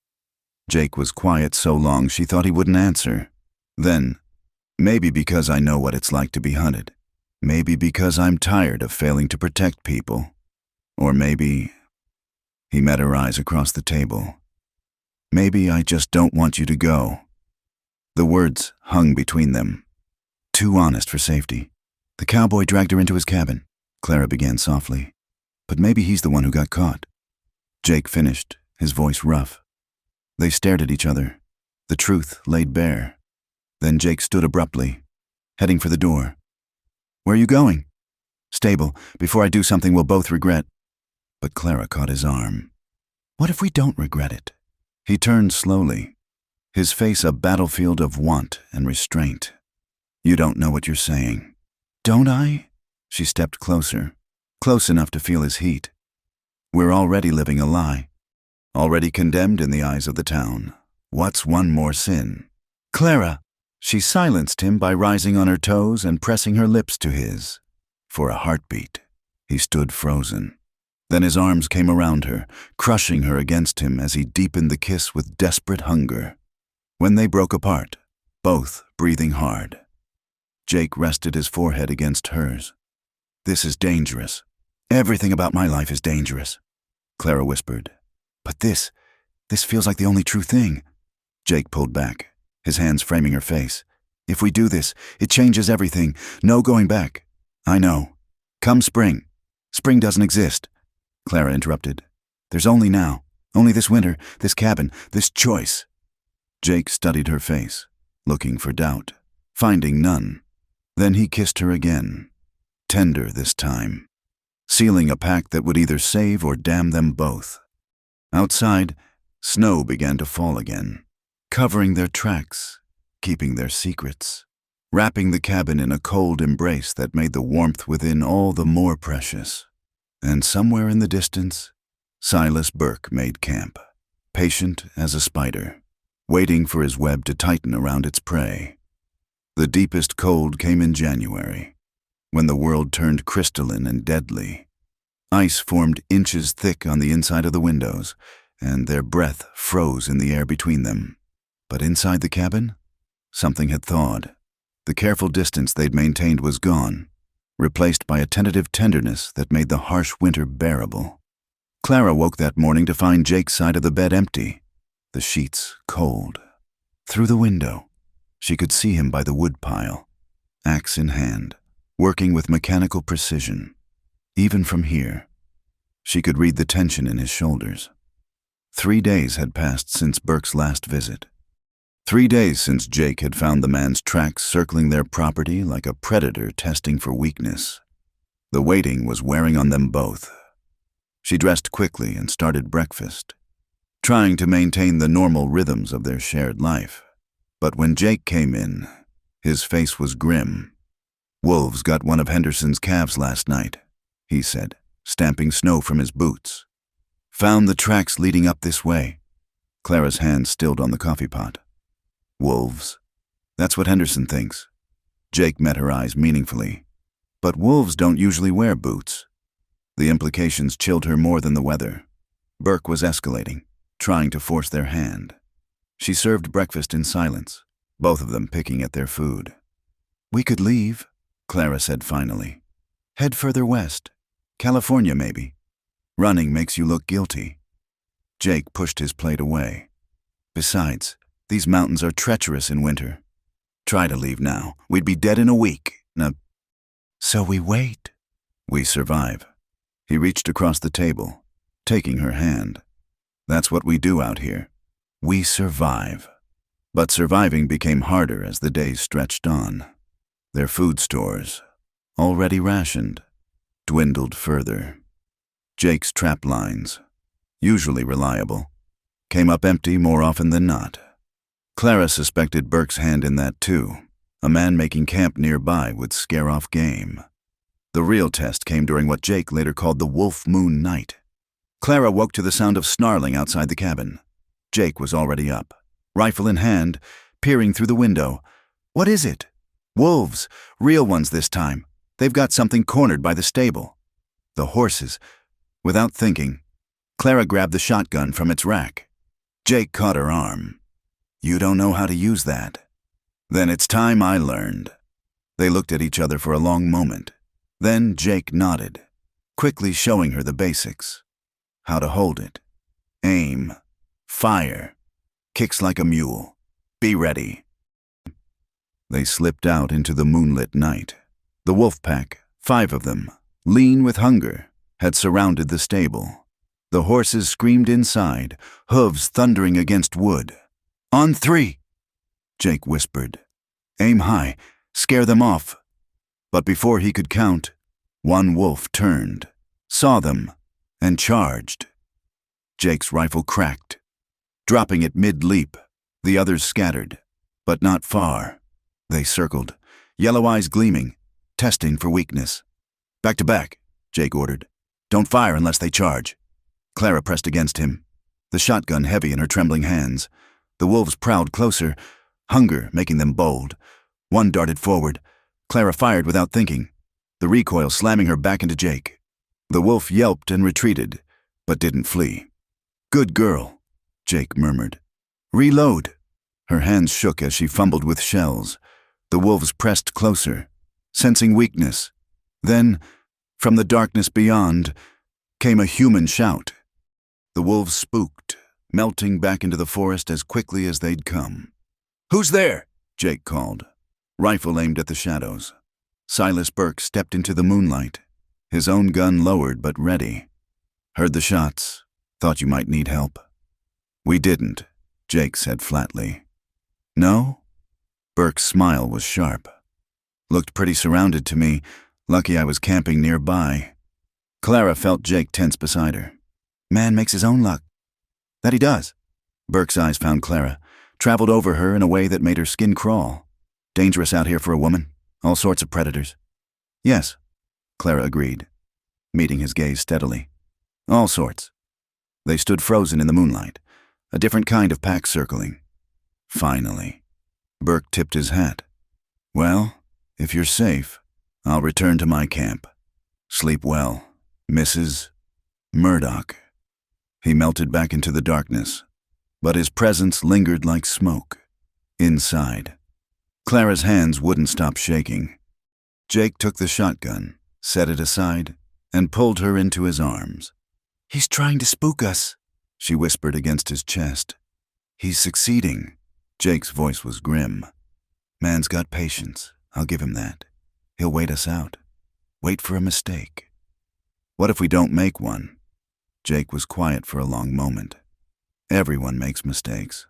Jake was quiet so long she thought he wouldn't answer. Then, maybe because I know what it's like to be hunted. Maybe because I'm tired of failing to protect people. Or maybe... He met her eyes across the table. Maybe I just don't want you to go. The words hung between them. Too honest for safety. The cowboy dragged her into his cabin, Clara began softly. But maybe he's the one who got caught. Jake finished, his voice rough. They stared at each other, the truth laid bare. Then Jake stood abruptly, heading for the door. Where are you going? Stable, before I do something we'll both regret. But Clara caught his arm. What if we don't regret it? He turned slowly, his face a battlefield of want and restraint. You don't know what you're saying. Don't I? She stepped closer, close enough to feel his heat. We're already living a lie, already condemned in the eyes of the town. What's one more sin? Clara! She silenced him by rising on her toes and pressing her lips to his. For a heartbeat, he stood frozen. Then his arms came around her, crushing her against him as he deepened the kiss with desperate hunger. When they broke apart, both breathing hard, Jake rested his forehead against hers. This is dangerous. Everything about my life is dangerous, Clara whispered. But this feels like the only true thing. Jake pulled back, his hands framing her face. If we do this, it changes everything. No going back. I know. Come spring. Spring doesn't exist. Clara interrupted. There's only now. Only this winter, this cabin, this choice. Jake studied her face, looking for doubt, finding none. Then he kissed her again, tender this time, sealing a pact that would either save or damn them both. Outside, snow began to fall again, covering their tracks, keeping their secrets, wrapping the cabin in a cold embrace that made the warmth within all the more precious. And somewhere in the distance, Silas Burke made camp, patient as a spider, waiting for his web to tighten around its prey. The deepest cold came in January, when the world turned crystalline and deadly. Ice formed inches thick on the inside of the windows, and their breath froze in the air between them. But inside the cabin, something had thawed. The careful distance they'd maintained was gone, replaced by a tentative tenderness that made the harsh winter bearable. Clara woke that morning to find Jake's side of the bed empty, the sheets cold. Through the window, she could see him by the woodpile, axe in hand, working with mechanical precision. Even from here, she could read the tension in his shoulders. 3 days had passed since Burke's last visit. 3 days since Jake had found the man's tracks circling their property like a predator testing for weakness. The waiting was wearing on them both. She dressed quickly and started breakfast, trying to maintain the normal rhythms of their shared life. But when Jake came in, his face was grim. "Wolves got one of Henderson's calves last night," he said, stamping snow from his boots. "Found the tracks leading up this way." Clara's hand stilled on the coffee pot. "Wolves? That's what Henderson thinks." Jake met her eyes meaningfully. "But wolves don't usually wear boots." The implications chilled her more than the weather. Burke was escalating, trying to force their hand. She served breakfast in silence, both of them picking at their food. "We could leave," Clara said finally. "Head further west. California, maybe. Running makes you look guilty." Jake pushed his plate away. "Besides, these mountains are treacherous in winter. Try to leave now. We'd be dead in a week. No. So we wait. We survive." He reached across the table, taking her hand. "That's what we do out here. We survive." But surviving became harder as the days stretched on. Their food stores, already rationed, dwindled further. Jake's trap lines, usually reliable, came up empty more often than not. Clara suspected Burke's hand in that too. A man making camp nearby would scare off game. The real test came during what Jake later called the Wolf Moon Night. Clara woke to the sound of snarling outside the cabin. Jake was already up, rifle in hand, peering through the window. "What is it?" "Wolves, real ones this time. They've got something cornered by the stable." "The horses." Without thinking, Clara grabbed the shotgun from its rack. Jake caught her arm. "You don't know how to use that." "Then it's time I learned." They looked at each other for a long moment. Then Jake nodded, quickly showing her the basics. How to hold it. Aim. Fire. Kicks like a mule. Be ready. They slipped out into the moonlit night. The wolf pack, 5 of them, lean with hunger, had surrounded the stable. The horses screamed inside, hooves thundering against wood. "On 3, Jake whispered. "Aim high, scare them off." But before he could count, one wolf turned, saw them, and charged. Jake's rifle cracked. Dropping it mid-leap, the others scattered, but not far. They circled, yellow eyes gleaming, testing for weakness. "Back to back," Jake ordered. "Don't fire unless they charge." Clara pressed against him, the shotgun heavy in her trembling hands. The wolves prowled closer, hunger making them bold. One darted forward. Clara fired without thinking, the recoil slamming her back into Jake. The wolf yelped and retreated, but didn't flee. "Good girl," Jake murmured. "Reload." Her hands shook as she fumbled with shells. The wolves pressed closer, sensing weakness. Then, from the darkness beyond, came a human shout. The wolves spooked, melting back into the forest as quickly as they'd come. "Who's there?" Jake called, rifle aimed at the shadows. Silas Burke stepped into the moonlight, his own gun lowered but ready. "Heard the shots. Thought you might need help." "We didn't," Jake said flatly. "No?" Burke's smile was sharp. Looked pretty surrounded to me. Lucky I was camping nearby. Clara felt Jake tense beside her. Man makes his own luck. That he does. Burke's eyes found Clara, traveled over her in a way that made her skin crawl. Dangerous out here for a woman. All sorts of predators. Yes, Clara agreed, meeting his gaze steadily. All sorts. They stood frozen in the moonlight, a different kind of pack circling. Finally, Burke tipped his hat. Well, if you're safe, I'll return to my camp. Sleep well, Mrs. Murdoch. He melted back into the darkness, but his presence lingered like smoke. Inside, Clara's hands wouldn't stop shaking. Jake took the shotgun, set it aside, and pulled her into his arms. He's trying to spook us, she whispered against his chest. He's succeeding. Jake's voice was grim. Man's got patience, I'll give him that. He'll wait us out. Wait for a mistake. What if we don't make one? Jake was quiet for a long moment. Everyone makes mistakes.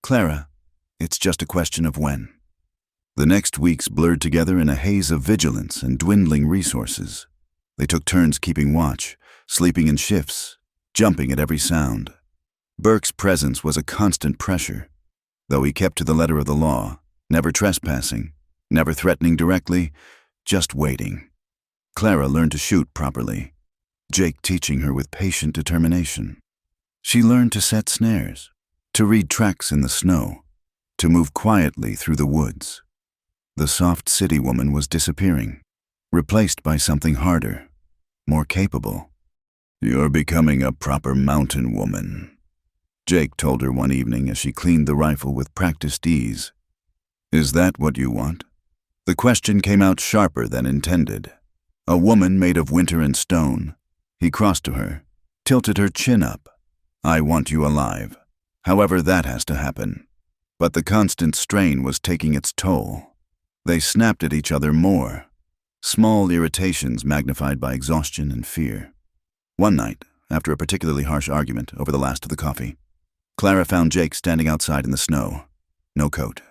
Clara, it's just a question of when. The next weeks blurred together in a haze of vigilance and dwindling resources. They took turns keeping watch, sleeping in shifts, jumping at every sound. Burke's presence was a constant pressure, though he kept to the letter of the law, never trespassing, never threatening directly, just waiting. Clara learned to shoot properly, Jake teaching her with patient determination. She learned to set snares, to read tracks in the snow, to move quietly through the woods. The soft city woman was disappearing, replaced by something harder, more capable. You're becoming a proper mountain woman, Jake told her one evening as she cleaned the rifle with practiced ease. Is that what you want? The question came out sharper than intended. A woman made of winter and stone. He crossed to her, tilted her chin up. I want you alive. However, that has to happen. But the constant strain was taking its toll. They snapped at each other more, small irritations magnified by exhaustion and fear. One night, after a particularly harsh argument over the last of the coffee, Clara found Jake standing outside in the snow, no coat,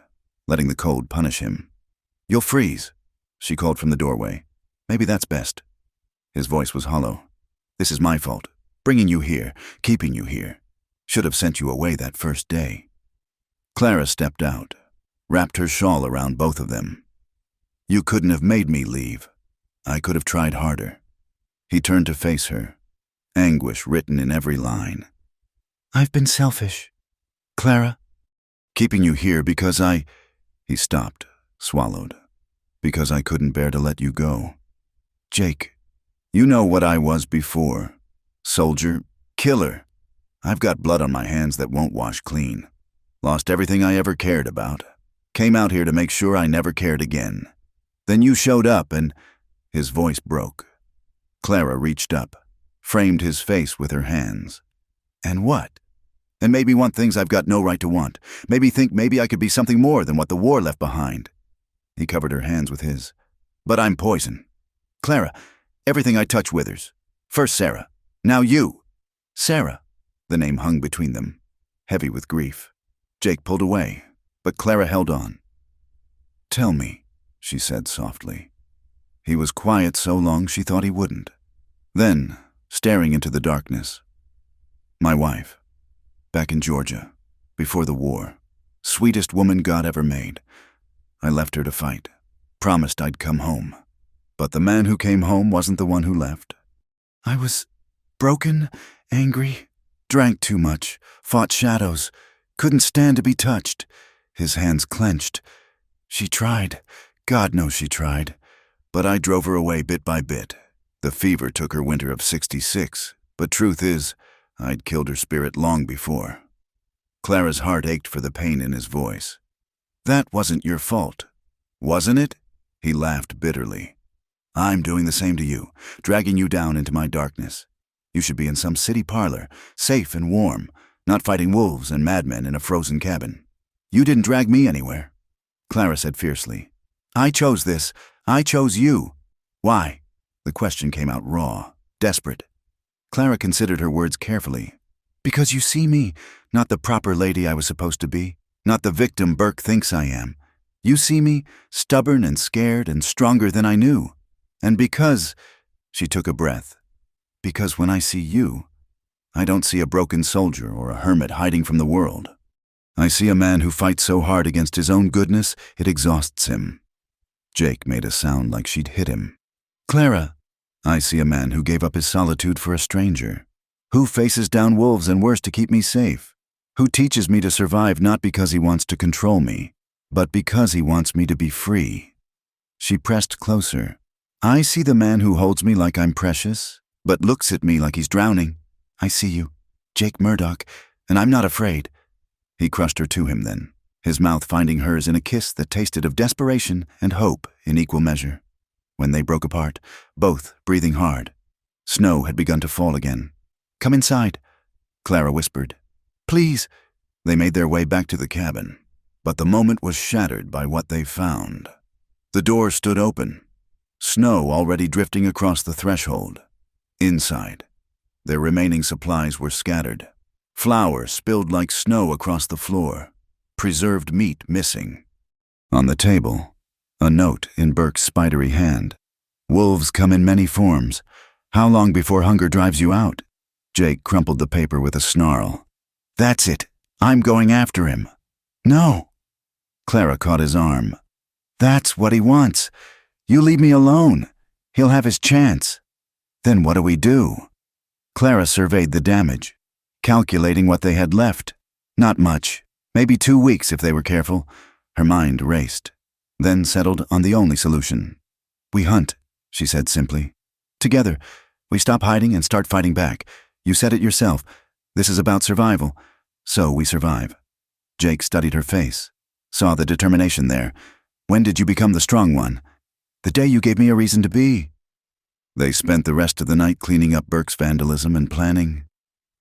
letting the cold punish him. You'll freeze, she called from the doorway. Maybe that's best. His voice was hollow. This is my fault, bringing you here, keeping you here. Should have sent you away that first day. Clara stepped out, wrapped her shawl around both of them. You couldn't have made me leave. I could have tried harder. He turned to face her, anguish written in every line. I've been selfish. Clara, keeping you here because He stopped, swallowed. Because I couldn't bear to let you go. Jake, you know what I was before. Soldier, killer. I've got blood on my hands that won't wash clean. Lost everything I ever cared about. Came out here to make sure I never cared again. Then you showed up and... His voice broke. Clara reached up, framed his face with her hands. And what? And made me want things I've got no right to want. Made me think maybe I could be something more than what the war left behind. He covered her hands with his. But I'm poison. Clara, everything I touch withers. First Sarah, now you. Sarah. The name hung between them, heavy with grief. Jake pulled away, but Clara held on. Tell me, she said softly. He was quiet so long she thought he wouldn't. Then, staring into the darkness. My wife, back in Georgia, before the war, sweetest woman God ever made. I left her to fight, promised I'd come home. But the man who came home wasn't the one who left. I was broken, angry, drank too much, fought shadows, couldn't stand to be touched. His hands clenched. She tried, God knows she tried, but I drove her away bit by bit. The fever took her winter of '66, but truth is, I'd killed her spirit long before. Clara's heart ached for the pain in his voice. That wasn't your fault, wasn't it? He laughed bitterly. I'm doing the same to you, dragging you down into my darkness. You should be in some city parlor, safe and warm, not fighting wolves and madmen in a frozen cabin. You didn't drag me anywhere. Clara said fiercely. I chose this. I chose you. Why? The question came out raw, desperate. Clara considered her words carefully. Because you see me, not the proper lady I was supposed to be, not the victim Burke thinks I am. You see me, stubborn and scared and stronger than I knew. And because, she took a breath, because when I see you, I don't see a broken soldier or a hermit hiding from the world. I see a man who fights so hard against his own goodness, it exhausts him. Jake made a sound like she'd hit him. Clara, I see a man who gave up his solitude for a stranger, who faces down wolves and worse to keep me safe, who teaches me to survive not because he wants to control me, but because he wants me to be free. She pressed closer. I see the man who holds me like I'm precious, but looks at me like he's drowning. I see you, Jake Murdoch, and I'm not afraid. He crushed her to him then, his mouth finding hers in a kiss that tasted of desperation and hope in equal measure. When they broke apart, both breathing hard. Snow had begun to fall again. Come inside, Clara whispered. Please. They made their way back to the cabin, but the moment was shattered by what they found. The door stood open, snow already drifting across the threshold. Inside, their remaining supplies were scattered. Flour spilled like snow across the floor, preserved meat missing. On the table, a note in Burke's spidery hand. Wolves come in many forms. How long before hunger drives you out? Jake crumpled the paper with a snarl. That's it. I'm going after him. No. Clara caught his arm. That's what he wants. You leave me alone. He'll have his chance. Then what do we do? Clara surveyed the damage, calculating what they had left. Not much. Maybe 2 weeks if they were careful. Her mind raced, then settled on the only solution. We hunt, she said simply. Together, we stop hiding and start fighting back. You said it yourself. This is about survival. So we survive. Jake studied her face, saw the determination there. When did you become the strong one? The day you gave me a reason to be. They spent the rest of the night cleaning up Burke's vandalism and planning.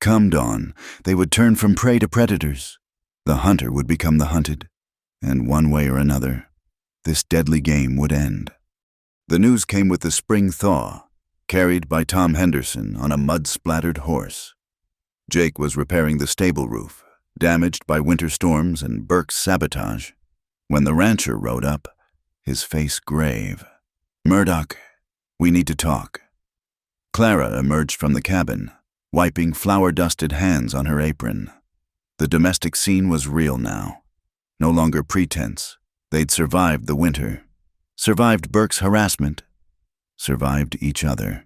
Come dawn, they would turn from prey to predators. The hunter would become the hunted, and one way or another, this deadly game would end. The news came with the spring thaw, carried by Tom Henderson on a mud-splattered horse. Jake was repairing the stable roof, damaged by winter storms and Burke's sabotage, when the rancher rode up, his face grave. Murdoch, we need to talk. Clara emerged from the cabin, wiping flour-dusted hands on her apron. The domestic scene was real now. No longer pretense. They'd survived the winter, survived Burke's harassment, survived each other.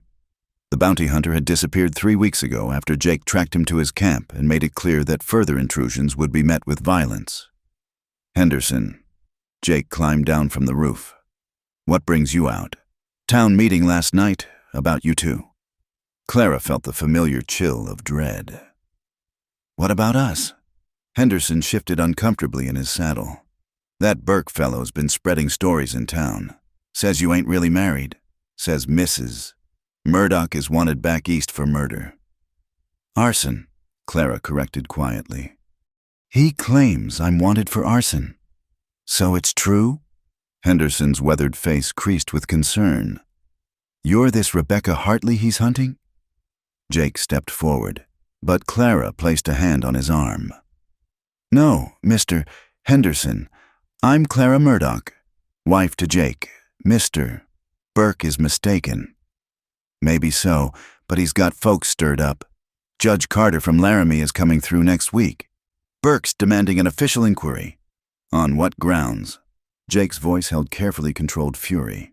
The bounty hunter had disappeared 3 weeks ago after Jake tracked him to his camp and made it clear that further intrusions would be met with violence. Henderson. Jake climbed down from the roof. What brings you out? Town meeting last night about you two. Clara felt the familiar chill of dread. What about us? Henderson shifted uncomfortably in his saddle. That Burke fellow's been spreading stories in town. Says you ain't really married. Says Mrs. Murdoch is wanted back east for murder. Arson, Clara corrected quietly. He claims I'm wanted for arson. So it's true? Henderson's weathered face creased with concern. You're this Rebecca Hartley he's hunting? Jake stepped forward, but Clara placed a hand on his arm. No, Mr. Henderson. I'm Clara Murdoch, wife to Jake. Mr. Burke is mistaken. Maybe so, but he's got folks stirred up. Judge Carter from Laramie is coming through next week. Burke's demanding an official inquiry. On what grounds? Jake's voice held carefully controlled fury.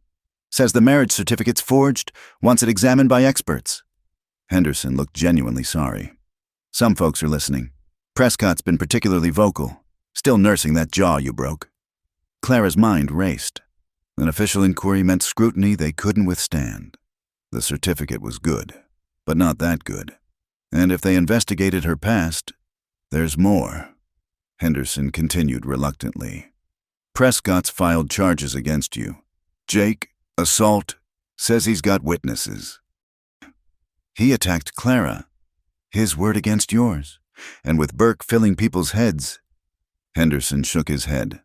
Says the marriage certificate's forged, wants it examined by experts. Henderson looked genuinely sorry. Some folks are listening. Prescott's been particularly vocal, still nursing that jaw you broke. Clara's mind raced. An official inquiry meant scrutiny they couldn't withstand. The certificate was good, but not that good. And if they investigated her past, there's more. Henderson continued reluctantly. Prescott's filed charges against you. Jake, assault, says he's got witnesses. He attacked Clara. His word against yours. And with Burke filling people's heads. Henderson shook his head.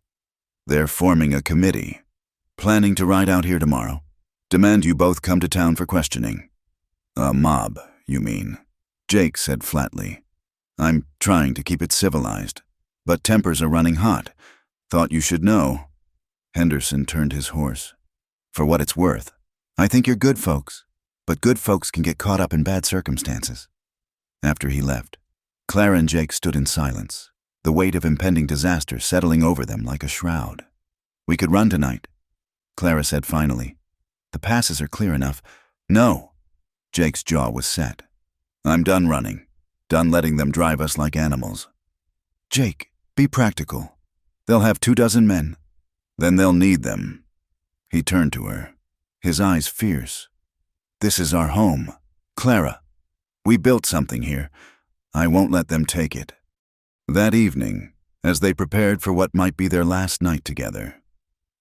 They're forming a committee. Planning to ride out here tomorrow. Demand you both come to town for questioning. A mob, you mean? Jake said flatly. I'm trying to keep it civilized, but tempers are running hot. Thought you should know. Henderson turned his horse. For what it's worth, I think you're good folks, but good folks can get caught up in bad circumstances. After he left, Clara and Jake stood in silence, the weight of impending disaster settling over them like a shroud. We could run tonight, Clara said finally. The passes are clear enough. No. Jake's jaw was set. I'm done running, done letting them drive us like animals. Jake, be practical. They'll have 24 men. Then they'll need them. He turned to her, his eyes fierce. This is our home. Clara, we built something here. I won't let them take it. That evening, as they prepared for what might be their last night together,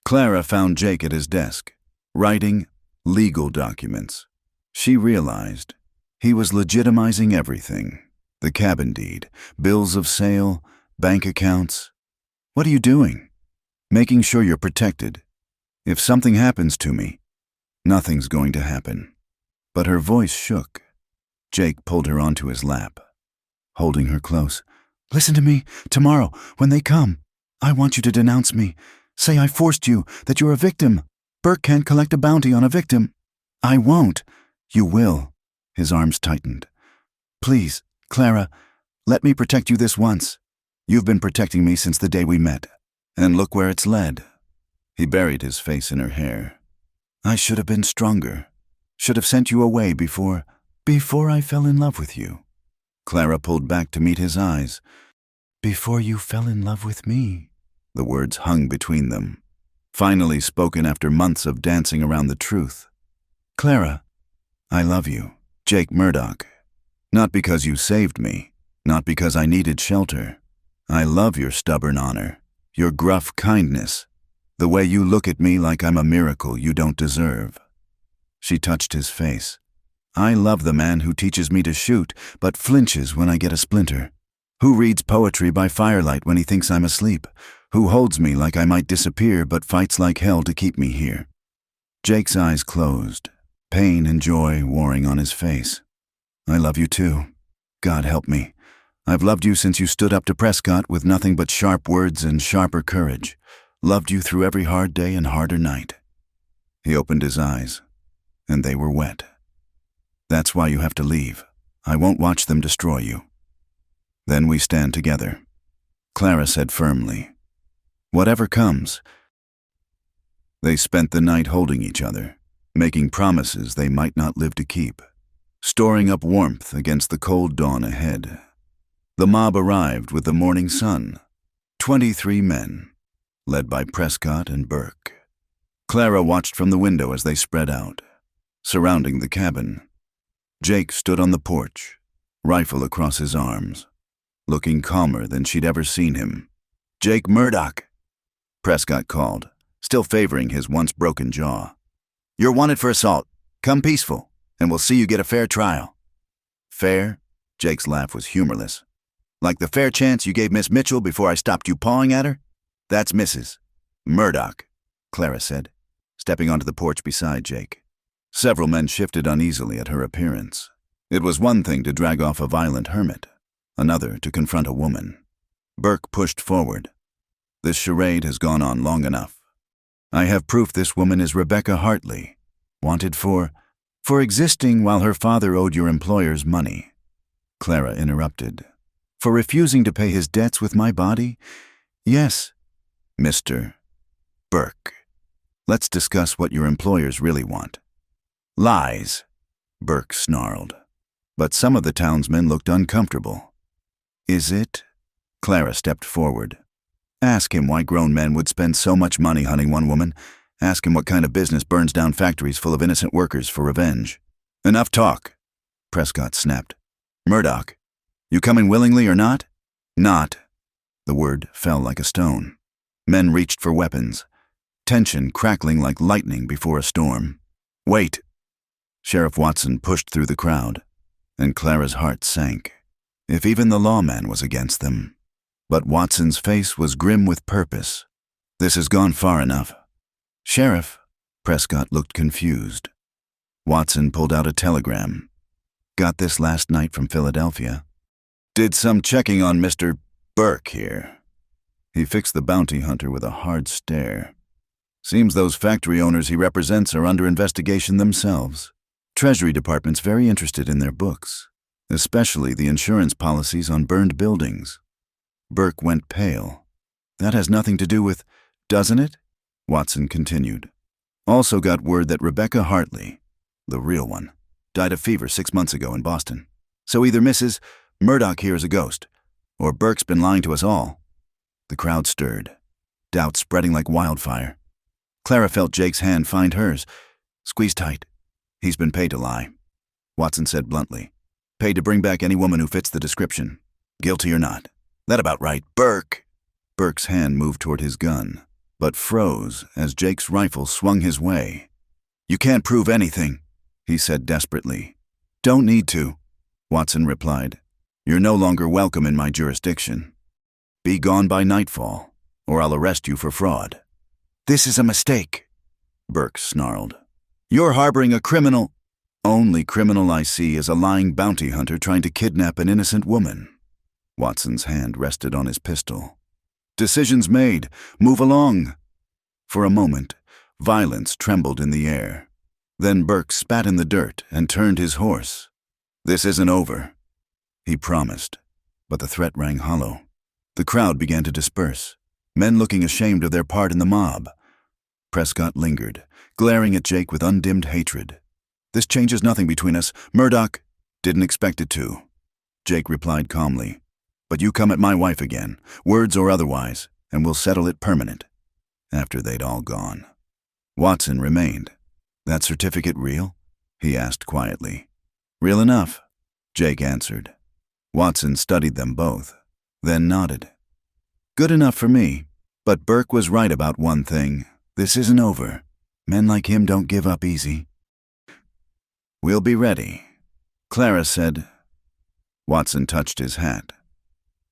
Clara found Jake at his desk, writing legal documents. She realized he was legitimizing everything. The cabin deed, bills of sale, bank accounts. What are you doing? Making sure you're protected. If something happens to me, nothing's going to happen. But her voice shook. Jake pulled her onto his lap, holding her close. Listen to me. Tomorrow, when they come, I want you to denounce me. Say I forced you, that you're a victim. Burke can't collect a bounty on a victim. I won't. You will. His arms tightened. Please, Clara, let me protect you this once. You've been protecting me since the day we met. And look where it's led. He buried his face in her hair. I should have been stronger. Should have sent you away before I fell in love with you. Clara pulled back to meet his eyes. Before you fell in love with me. The words hung between them, finally spoken after months of dancing around the truth. Clara, I love you, Jake Murdoch. Not because you saved me, not because I needed shelter. I love your stubborn honor, your gruff kindness, the way you look at me like I'm a miracle you don't deserve. She touched his face. I love the man who teaches me to shoot, but flinches when I get a splinter. Who reads poetry by firelight when he thinks I'm asleep. Who holds me like I might disappear, but fights like hell to keep me here. Jake's eyes closed, pain and joy warring on his face. I love you too. God help me. I've loved you since you stood up to Prescott with nothing but sharp words and sharper courage. Loved you through every hard day and harder night. He opened his eyes, and they were wet. That's why you have to leave. I won't watch them destroy you. Then we stand together. Clara said firmly, whatever comes. They spent the night holding each other, making promises they might not live to keep, storing up warmth against the cold dawn ahead. The mob arrived with the morning sun, 23 men, led by Prescott and Burke. Clara watched from the window as they spread out, surrounding the cabin. Jake stood on the porch, rifle across his arms, looking calmer than she'd ever seen him. Jake Murdoch, Prescott called, still favoring his once broken jaw. You're wanted for assault. Come peaceful, and we'll see you get a fair trial. Fair? Jake's laugh was humorless. Like the fair chance you gave Miss Mitchell before I stopped you pawing at her? That's Mrs. Murdoch, Clara said, stepping onto the porch beside Jake. Several men shifted uneasily at her appearance. It was one thing to drag off a violent hermit, another to confront a woman. Burke pushed forward. This charade has gone on long enough. I have proof this woman is Rebecca Hartley, wanted for existing while her father owed your employers money. Clara interrupted. For refusing to pay his debts with my body? Yes, Mr. Burke. Let's discuss what your employers really want. Lies, Burke snarled. But some of the townsmen looked uncomfortable. Is it? Clara stepped forward. Ask him why grown men would spend so much money hunting one woman. Ask him what kind of business burns down factories full of innocent workers for revenge. Enough talk, Prescott snapped. Murdoch, you coming willingly or not? Not. The word fell like a stone. Men reached for weapons, tension crackling like lightning before a storm. Wait. Sheriff Watson pushed through the crowd, and Clara's heart sank. If even the lawman was against them. But Watson's face was grim with purpose. This has gone far enough. Sheriff, Prescott looked confused. Watson pulled out a telegram. Got this last night from Philadelphia. Did some checking on Mr. Burke here. He fixed the bounty hunter with a hard stare. Seems those factory owners he represents are under investigation themselves. Treasury Department's very interested in their books, especially the insurance policies on burned buildings. Burke went pale. That has nothing to do with, doesn't it? Watson continued. Also got word that Rebecca Hartley, the real one, died of fever 6 months ago in Boston. So either Mrs. Murdoch here is a ghost, or Burke's been lying to us all. The crowd stirred, doubt spreading like wildfire. Clara felt Jake's hand find hers. Squeeze tight. He's been paid to lie, Watson said bluntly. Paid to bring back any woman who fits the description, guilty or not. That about right. Burke! Burke's hand moved toward his gun, but froze as Jake's rifle swung his way. You can't prove anything, he said desperately. Don't need to, Watson replied. You're no longer welcome in my jurisdiction. Be gone by nightfall, or I'll arrest you for fraud. This is a mistake, Burke snarled. You're harboring a criminal. Only criminal I see is a lying bounty hunter trying to kidnap an innocent woman. Watson's hand rested on his pistol. Decisions made. Move along. For a moment, violence trembled in the air. Then Burke spat in the dirt and turned his horse. This isn't over, he promised, but the threat rang hollow. The crowd began to disperse, men looking ashamed of their part in the mob. Prescott lingered, glaring at Jake with undimmed hatred. This changes nothing between us. Murdoch didn't expect it to, Jake replied calmly. But you come at my wife again, words or otherwise, and we'll settle it permanent. After they'd all gone. Watson remained. That certificate real? He asked quietly. Real enough, Jake answered. Watson studied them both, then nodded. Good enough for me, but Burke was right about one thing. This isn't over. Men like him don't give up easy. We'll be ready, Clara said. Watson touched his hat.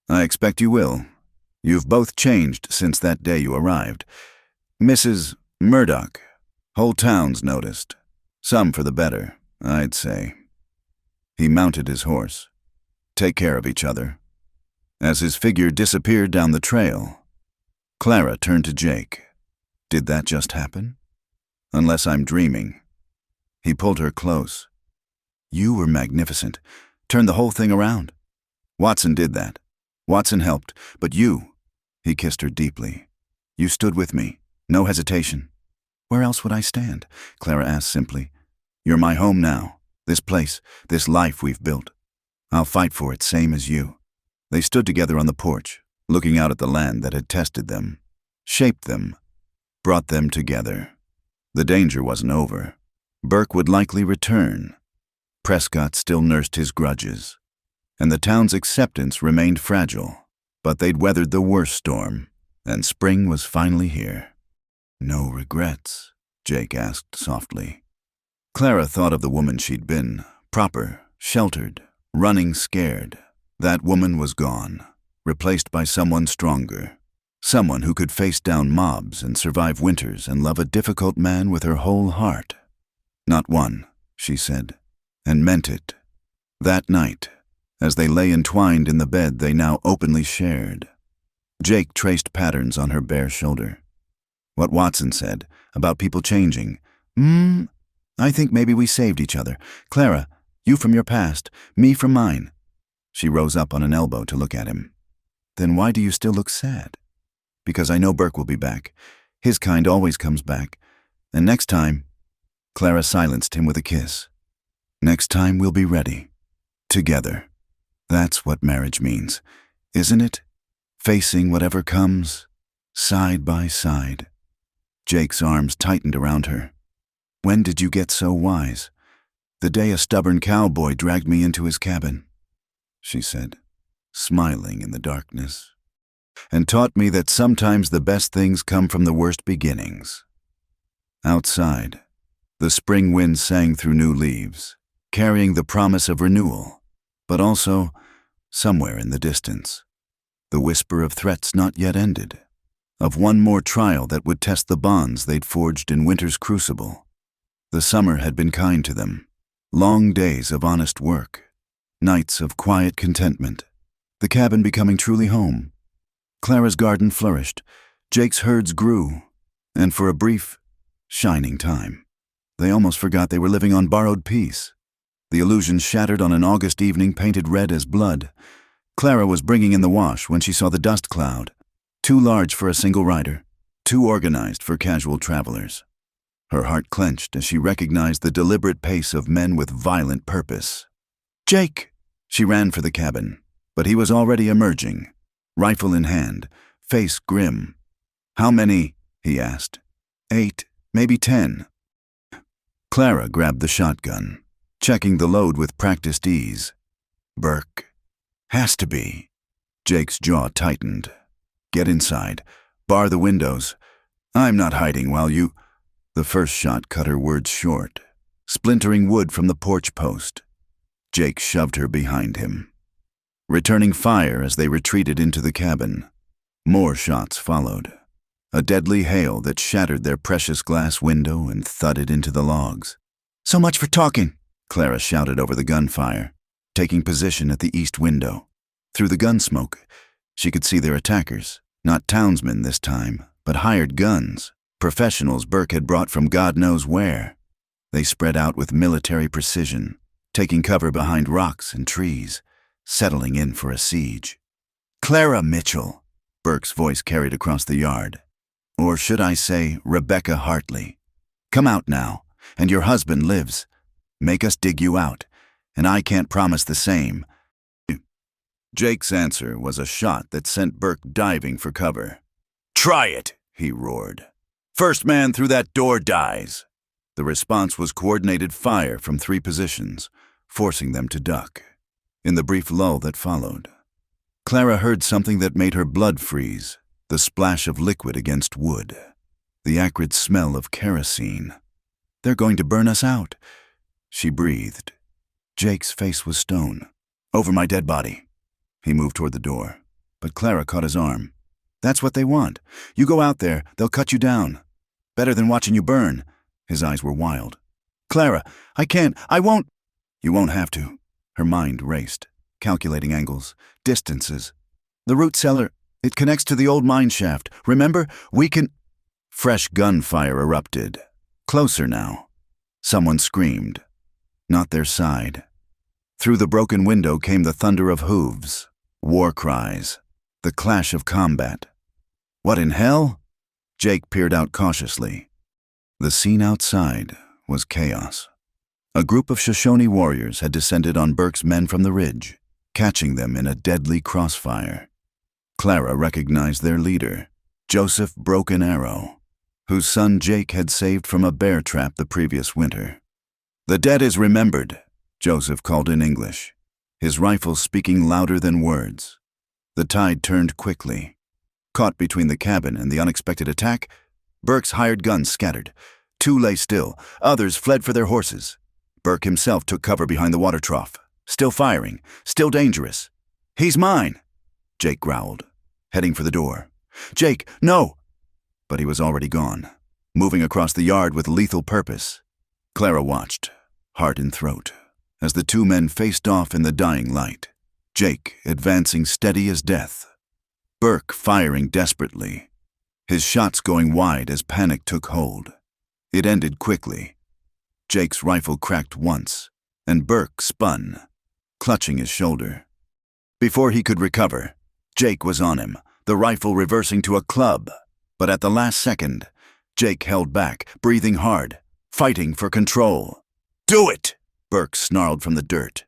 I expect you will. You've both changed since that day you arrived. Mrs. Murdoch, whole town's noticed. Some for the better, I'd say. He mounted his horse. Take care of each other. As his figure disappeared down the trail, Clara turned to Jake. Did that just happen? Unless I'm dreaming. He pulled her close. You were magnificent. Turned the whole thing around. Watson did that. Watson helped, but you, he kissed her deeply. You stood with me. No hesitation. Where else would I stand? Clara asked simply. You're my home now. This place, this life we've built. I'll fight for it, same as you. They stood together on the porch, looking out at the land that had tested them, shaped them, brought them together. The danger wasn't over. Burke would likely return. Prescott still nursed his grudges, and the town's acceptance remained fragile. But they'd weathered the worst storm, and spring was finally here. No regrets, Jake asked softly. Clara thought of the woman she'd been, proper, sheltered, running scared. That woman was gone, replaced by someone stronger. Someone who could face down mobs and survive winters and love a difficult man with her whole heart. Not one, she said, and meant it. That night, as they lay entwined in the bed they now openly shared, Jake traced patterns on her bare shoulder. What Watson said about people changing. I think maybe we saved each other. Clara, you from your past, me from mine. She rose up on an elbow to look at him. Then why do you still look sad? Because I know Burke will be back. His kind always comes back. And next time, Clara silenced him with a kiss. Next time we'll be ready. Together. That's what marriage means, isn't it? Facing whatever comes, side by side. Jake's arms tightened around her. When did you get so wise? The day a stubborn cowboy dragged me into his cabin, she said, smiling in the darkness, and taught me that sometimes the best things come from the worst beginnings. Outside, the spring wind sang through new leaves, carrying the promise of renewal, but also, somewhere in the distance, the whisper of threats not yet ended, of one more trial that would test the bonds they'd forged in winter's crucible. The summer had been kind to them, long days of honest work, nights of quiet contentment, the cabin becoming truly home. Clara's garden flourished, Jake's herds grew, And for a brief, shining time, they almost forgot they were living on borrowed peace. The illusion shattered on an August evening painted red as blood. Clara was bringing in the wash when she saw the dust cloud, too large for a single rider, too organized for casual travelers. Her heart clenched as she recognized the deliberate pace of men with violent purpose. "Jake!" She ran for the cabin, but he was already emerging, rifle in hand, face grim. "How many?" he asked. 8, maybe 10. Clara grabbed the shotgun, checking the load with practiced ease. "Burke. Has to be." Jake's jaw tightened. "Get inside. Bar the windows. I'm not hiding while you—" The first shot cut her words short, splintering wood from the porch post. Jake shoved her behind him, returning fire as they retreated into the cabin. More shots followed, a deadly hail that shattered their precious glass window and thudded into the logs. "So much for talking," Clara shouted over the gunfire, taking position at the east window. Through the gun smoke, she could see their attackers, not townsmen this time, but hired guns, professionals Burke had brought from God knows where. They spread out with military precision, taking cover behind rocks and trees, settling in for a siege. "Clara Mitchell," Burke's voice carried across the yard. "Or should I say Rebecca Hartley. Come out now, and your husband lives. Make us dig you out, and I can't promise the same." Jake's answer was a shot that sent Burke diving for cover. "Try it," he roared. "First man through that door dies." The response was coordinated fire from 3 positions, forcing them to duck. In the brief lull that followed, Clara heard something that made her blood freeze, the splash of liquid against wood, the acrid smell of kerosene. "They're going to burn us out," she breathed. Jake's face was stone. "Over my dead body." He moved toward the door, but Clara caught his arm. "That's what they want. You go out there, they'll cut you down. Better than watching you burn." His eyes were wild. "Clara, I can't, I won't." "You won't have to." Her mind raced, calculating angles, distances. "The root cellar, it connects to the old mine shaft. Remember, we can—" Fresh gunfire erupted. Closer now. Someone screamed. Not their side. Through the broken window came the thunder of hooves, war cries, the clash of combat. "What in hell?" Jake peered out cautiously. The scene outside was chaos. A group of Shoshone warriors had descended on Burke's men from the ridge, catching them in a deadly crossfire. Clara recognized their leader, Joseph Broken Arrow, whose son Jake had saved from a bear trap the previous winter. "The dead is remembered," Joseph called in English, his rifle speaking louder than words. The tide turned quickly. Caught between the cabin and the unexpected attack, Burke's hired guns scattered. 2 lay still, others fled for their horses. Burke himself took cover behind the water trough, still firing, still dangerous. "He's mine," Jake growled, heading for the door. "Jake, no!" But he was already gone, moving across the yard with lethal purpose. Clara watched, heart in throat, as the 2 men faced off in the dying light, Jake advancing steady as death, Burke firing desperately, his shots going wide as panic took hold. It ended quickly. Jake's rifle cracked once, and Burke spun, clutching his shoulder. Before he could recover, Jake was on him, the rifle reversing to a club. But at the last second, Jake held back, breathing hard, fighting for control. "Do it!" Burke snarled from the dirt.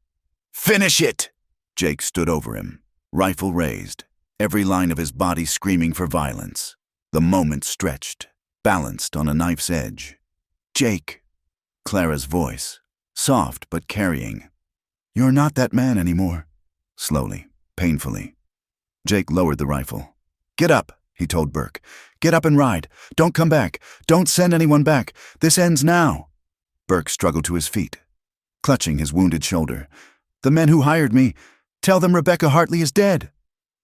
"Finish it!" Jake stood over him, rifle raised, every line of his body screaming for violence. The moment stretched, balanced on a knife's edge. "Jake," Clara's voice, soft but carrying. "You're not that man anymore." Slowly, painfully. Jake lowered the rifle. "Get up," he told Burke. "Get up and ride. Don't come back. Don't send anyone back. This ends now." Burke struggled to his feet, clutching his wounded shoulder. "The men who hired me, tell them Rebecca Hartley is dead,"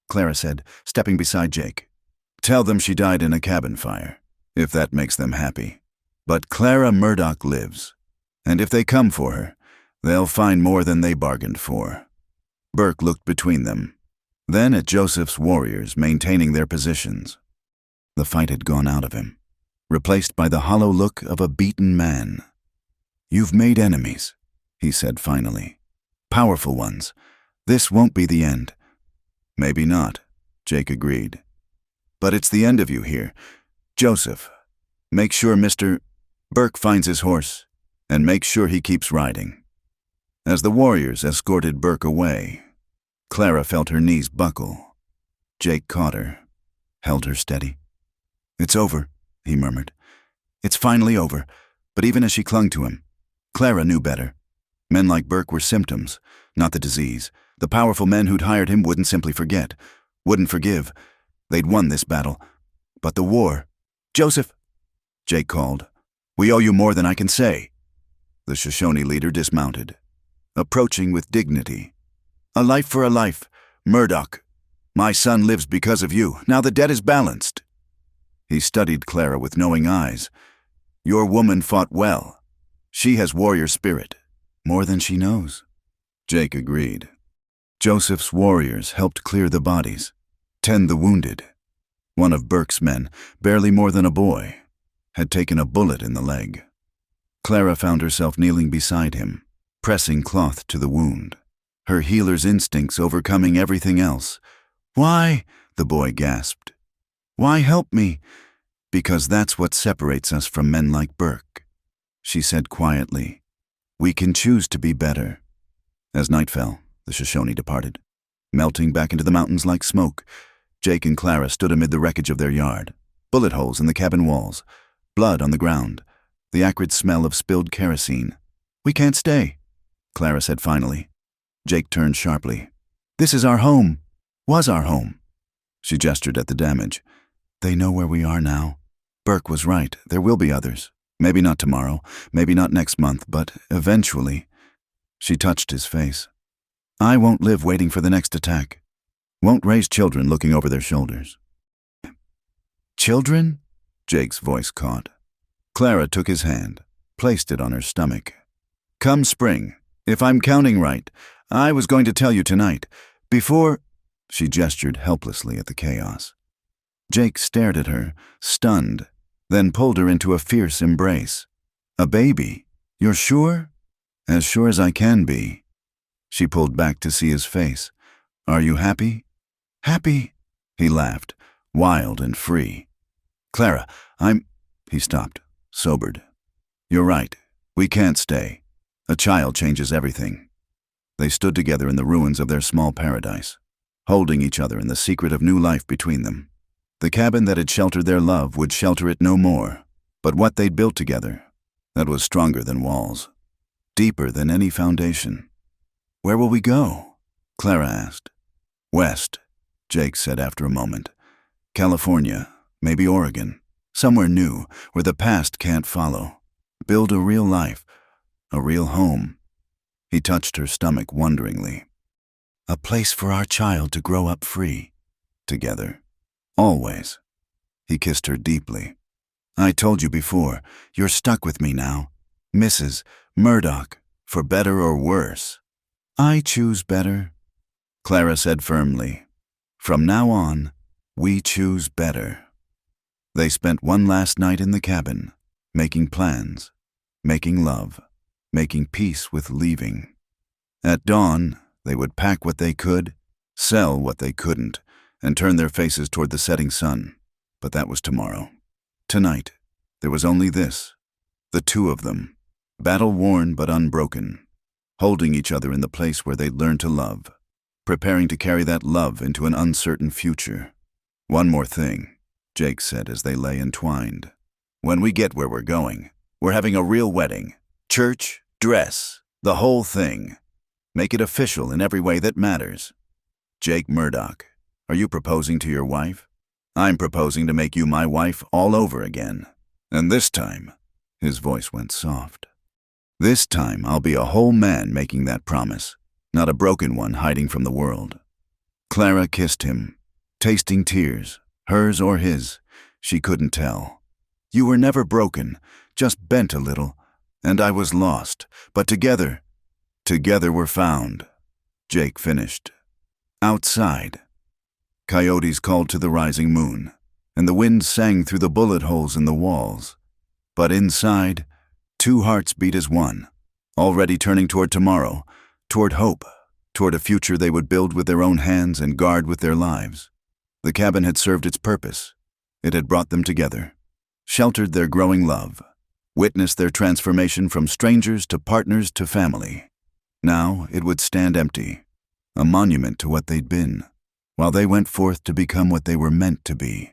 Clara said, stepping beside Jake. "Tell them she died in a cabin fire, if that makes them happy. But Clara Murdoch lives, and if they come for her, they'll find more than they bargained for." Burke looked between them, then at Joseph's warriors maintaining their positions. The fight had gone out of him. replaced by the hollow look of a beaten man. "You've made enemies," he said finally. "Powerful ones. This won't be the end." "Maybe not," Jake agreed. "But it's the end of you here. Joseph, make sure Mr. Burke finds his horse, and make sure he keeps riding." As the warriors escorted Burke away, Clara felt her knees buckle. Jake caught her, held her steady. "It's over," he murmured. "It's finally over." But even as she clung to him, Clara knew better. Men like Burke were symptoms, not the disease. The powerful men who'd hired him wouldn't simply forget, wouldn't forgive. They'd won this battle. But the war— "Joseph," Jake called, "we owe you more than I can say." The Shoshone leader dismounted, approaching with dignity. "A life for a life. Murdoch, my son lives because of you. Now the debt is balanced." He studied Clara with knowing eyes. "Your woman fought well. She has warrior spirit. More than she knows." Jake agreed. Joseph's warriors helped clear the bodies, tend the wounded. One of Burke's men, barely more than a boy, had taken a bullet in the leg. Clara found herself kneeling beside him, pressing cloth to the wound, her healer's instincts overcoming everything else. "Why?" the boy gasped. "Why help me?" "Because that's what separates us from men like Burke," she said quietly. "We can choose to be better." As night fell, the Shoshone departed, melting back into the mountains like smoke. Jake and Clara stood amid the wreckage of their yard, bullet holes in the cabin walls, blood on the ground, the acrid smell of spilled kerosene. "We can't stay," Clara said finally. Jake turned sharply. "This is our home. Was our home." She gestured at the damage. "They know where we are now. Burke was right. There will be others. Maybe not tomorrow, maybe not next month, but eventually." She touched his face. "I won't live waiting for the next attack. Won't raise children looking over their shoulders." "Children?" Jake's voice caught. Clara took his hand, placed it on her stomach. "Come spring, if I'm counting right. I was going to tell you tonight. Before—" She gestured helplessly at the chaos. Jake stared at her, stunned, then pulled her into a fierce embrace. "A baby? You're sure?" "As sure as I can be." She pulled back to see his face. "Are you happy?" "Happy?" He laughed, wild and free. "Clara, He stopped, sobered. "You're right. We can't stay. A child changes everything." They stood together in the ruins of their small paradise, holding each other in the secret of new life between them. The cabin that had sheltered their love would shelter it no more, but what they'd built together, that was stronger than walls, deeper than any foundation. "Where will we go?" Clara asked. "West," Jake said after a moment. "California, maybe Oregon, somewhere new, where the past can't follow. Build a real life, a real home." He touched her stomach wonderingly. "A place for our child to grow up free, together, always." He kissed her deeply. "I told you before, you're stuck with me now. Mrs. Murdoch, for better or worse." "I choose better," Clara said firmly. "From now on, we choose better." They spent one last night in the cabin, making plans, making love, making peace with leaving. At dawn, they would pack what they could, sell what they couldn't, and turn their faces toward the setting sun. But that was tomorrow. Tonight, there was only this, the two of them, battle-worn but unbroken, holding each other in the place where they'd learned to love, preparing to carry that love into an uncertain future. "One more thing," Jake said as they lay entwined. "When we get where we're going, we're having a real wedding. Church, dress, the whole thing. Make it official in every way that matters. Jake Murdoch, are you proposing to your wife? I'm proposing to make you my wife all over again. And this time," his voice went soft, "this time I'll be a whole man making that promise, not a broken one hiding from the world." Clara kissed him, tasting tears, hers or his. She couldn't tell. "You were never broken, just bent a little, and I was lost. But together we're found," Jake finished. Outside, coyotes called to the rising moon, and the wind sang through the bullet holes in the walls. But inside, two hearts beat as one, already turning toward tomorrow, toward hope, toward a future they would build with their own hands and guard with their lives. The cabin had served its purpose. It had brought them together, sheltered their growing love, witnessed their transformation from strangers to partners to family. Now it would stand empty, a monument to what they'd been, while they went forth to become what they were meant to be.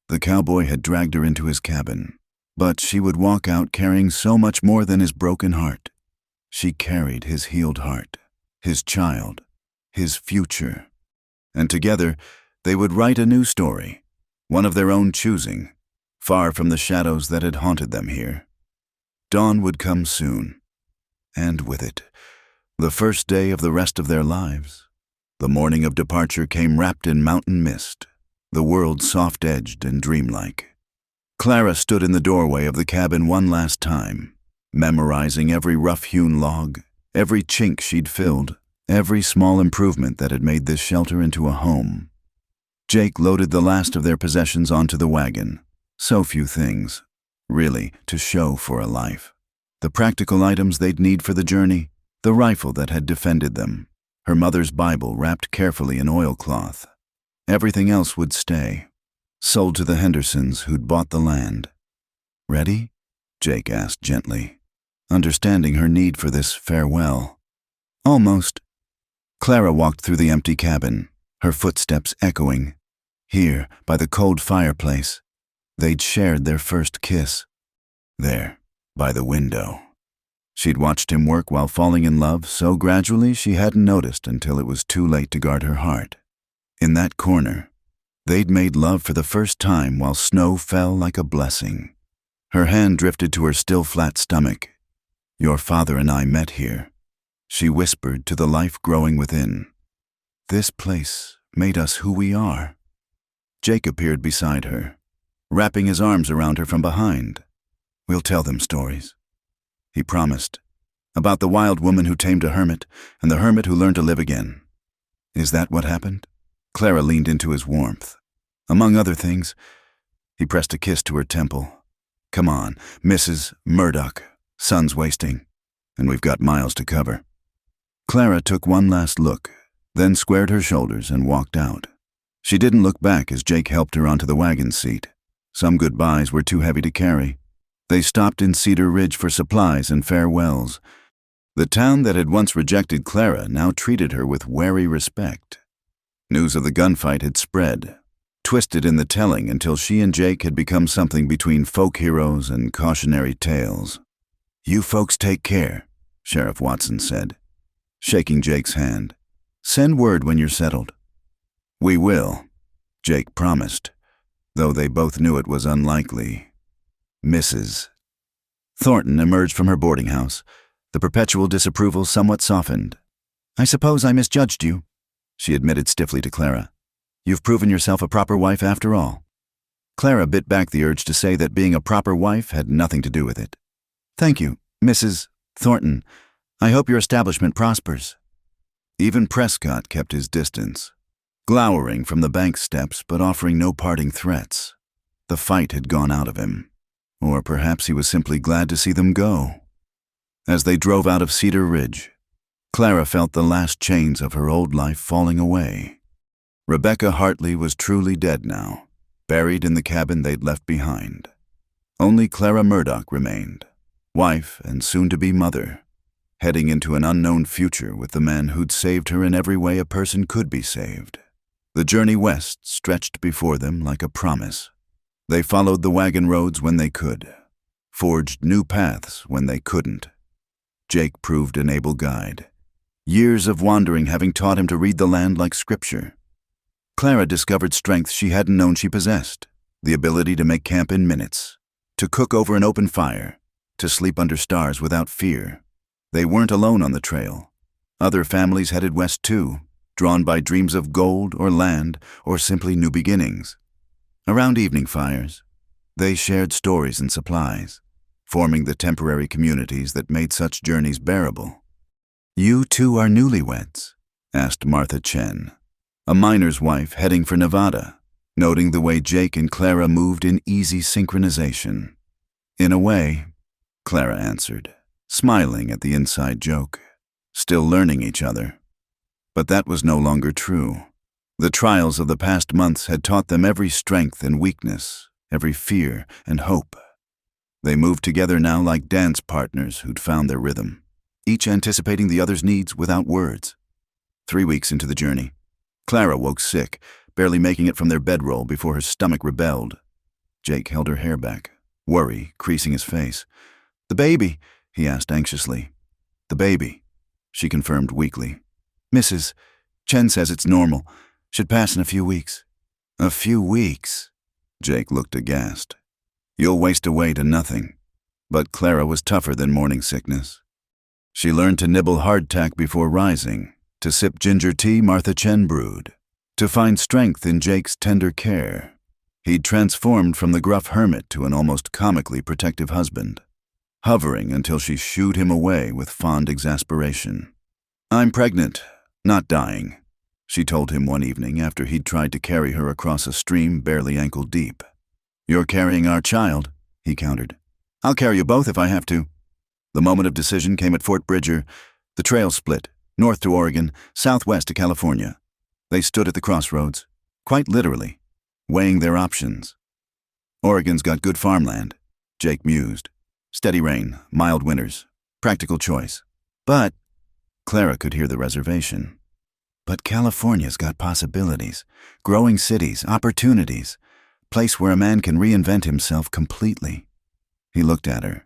The cowboy had dragged her into his cabin, but she would walk out carrying so much more than his broken heart. She carried his healed heart, his child, his future. And together, they would write a new story, one of their own choosing, far from the shadows that had haunted them here. Dawn would come soon, and with it, the first day of the rest of their lives. The morning of departure came wrapped in mountain mist, the world soft-edged and dreamlike. Clara stood in the doorway of the cabin one last time, memorizing every rough-hewn log, every chink she'd filled, every small improvement that had made this shelter into a home. Jake loaded the last of their possessions onto the wagon. So few things, really, to show for a life. The practical items they'd need for the journey, the rifle that had defended them, her mother's Bible wrapped carefully in oilcloth. Everything else would stay, sold to the Hendersons who'd bought the land. "Ready?" Jake asked gently, understanding her need for this farewell. "Almost." Clara walked through the empty cabin, her footsteps echoing. Here, by the cold fireplace, they'd shared their first kiss. There, by the window. She'd watched him work while falling in love so gradually she hadn't noticed until it was too late to guard her heart. In that corner, they'd made love for the first time while snow fell like a blessing. Her hand drifted to her still flat stomach. "Your father and I met here," she whispered to the life growing within. "This place made us who we are." Jake appeared beside her, wrapping his arms around her from behind. "We'll tell them stories," he promised, "about the wild woman who tamed a hermit and the hermit who learned to live again." "Is that what happened?" Clara leaned into his warmth. "Among other things." He pressed a kiss to her temple. "Come on, Mrs. Murdoch. Sun's wasting, and we've got miles to cover." Clara took one last look, then squared her shoulders and walked out. She didn't look back as Jake helped her onto the wagon seat. Some goodbyes were too heavy to carry. They stopped in Cedar Ridge for supplies and farewells. The town that had once rejected Clara now treated her with wary respect. News of the gunfight had spread, twisted in the telling until she and Jake had become something between folk heroes and cautionary tales. "You folks take care," Sheriff Watson said, shaking Jake's hand. "Send word when you're settled." "We will," Jake promised, though they both knew it was unlikely. Mrs. Thornton emerged from her boarding house, the perpetual disapproval somewhat softened. "I suppose I misjudged you," she admitted stiffly to Clara. "You've proven yourself a proper wife after all." Clara bit back the urge to say that being a proper wife had nothing to do with it. "Thank you, Mrs. Thornton. I hope your establishment prospers." Even Prescott kept his distance, glowering from the bank steps but offering no parting threats. The fight had gone out of him, or perhaps he was simply glad to see them go. As they drove out of Cedar Ridge, Clara felt the last chains of her old life falling away. Rebecca Hartley was truly dead now, buried in the cabin they'd left behind. Only Clara Murdoch remained, wife and soon-to-be mother, heading into an unknown future with the man who'd saved her in every way a person could be saved. The journey west stretched before them like a promise. They followed the wagon roads when they could, forged new paths when they couldn't. Jake proved an able guide, years of wandering having taught him to read the land like scripture. Clara discovered strength she hadn't known she possessed, the ability to make camp in minutes, to cook over an open fire, to sleep under stars without fear. They weren't alone on the trail. Other families headed west too, drawn by dreams of gold or land or simply new beginnings. Around evening fires, they shared stories and supplies, forming the temporary communities that made such journeys bearable. "You two are newlyweds?" asked Martha Chen, a miner's wife heading for Nevada, noting the way Jake and Clara moved in easy synchronization. "In a way," Clara answered, smiling at the inside joke. Still learning each other. But that was no longer true. The trials of the past months had taught them every strength and weakness, every fear and hope. They moved together now like dance partners who'd found their rhythm, each anticipating the other's needs without words. 3 weeks into the journey, Clara woke sick, barely making it from their bedroll before her stomach rebelled. Jake held her hair back, worry creasing his face. "The baby?" he asked anxiously. "The baby," she confirmed weakly. "Mrs. Chen says it's normal. Should pass in a few weeks." "A few weeks?" Jake looked aghast. "You'll waste away to nothing." But Clara was tougher than morning sickness. She learned to nibble hardtack before rising, to sip ginger tea Martha Chen brewed, to find strength in Jake's tender care. He'd transformed from the gruff hermit to an almost comically protective husband, hovering until she shooed him away with fond exasperation. "I'm pregnant, not dying," she told him one evening after he'd tried to carry her across a stream barely ankle deep. "You're carrying our child," he countered. "I'll carry you both if I have to." The moment of decision came at Fort Bridger. The trail split, north to Oregon, southwest to California. They stood at the crossroads, quite literally, weighing their options. "Oregon's got good farmland," Jake mused. "Steady rain, mild winters, practical choice. But," Clara could hear the reservation, "but California's got possibilities, growing cities, opportunities, place where a man can reinvent himself completely." He looked at her.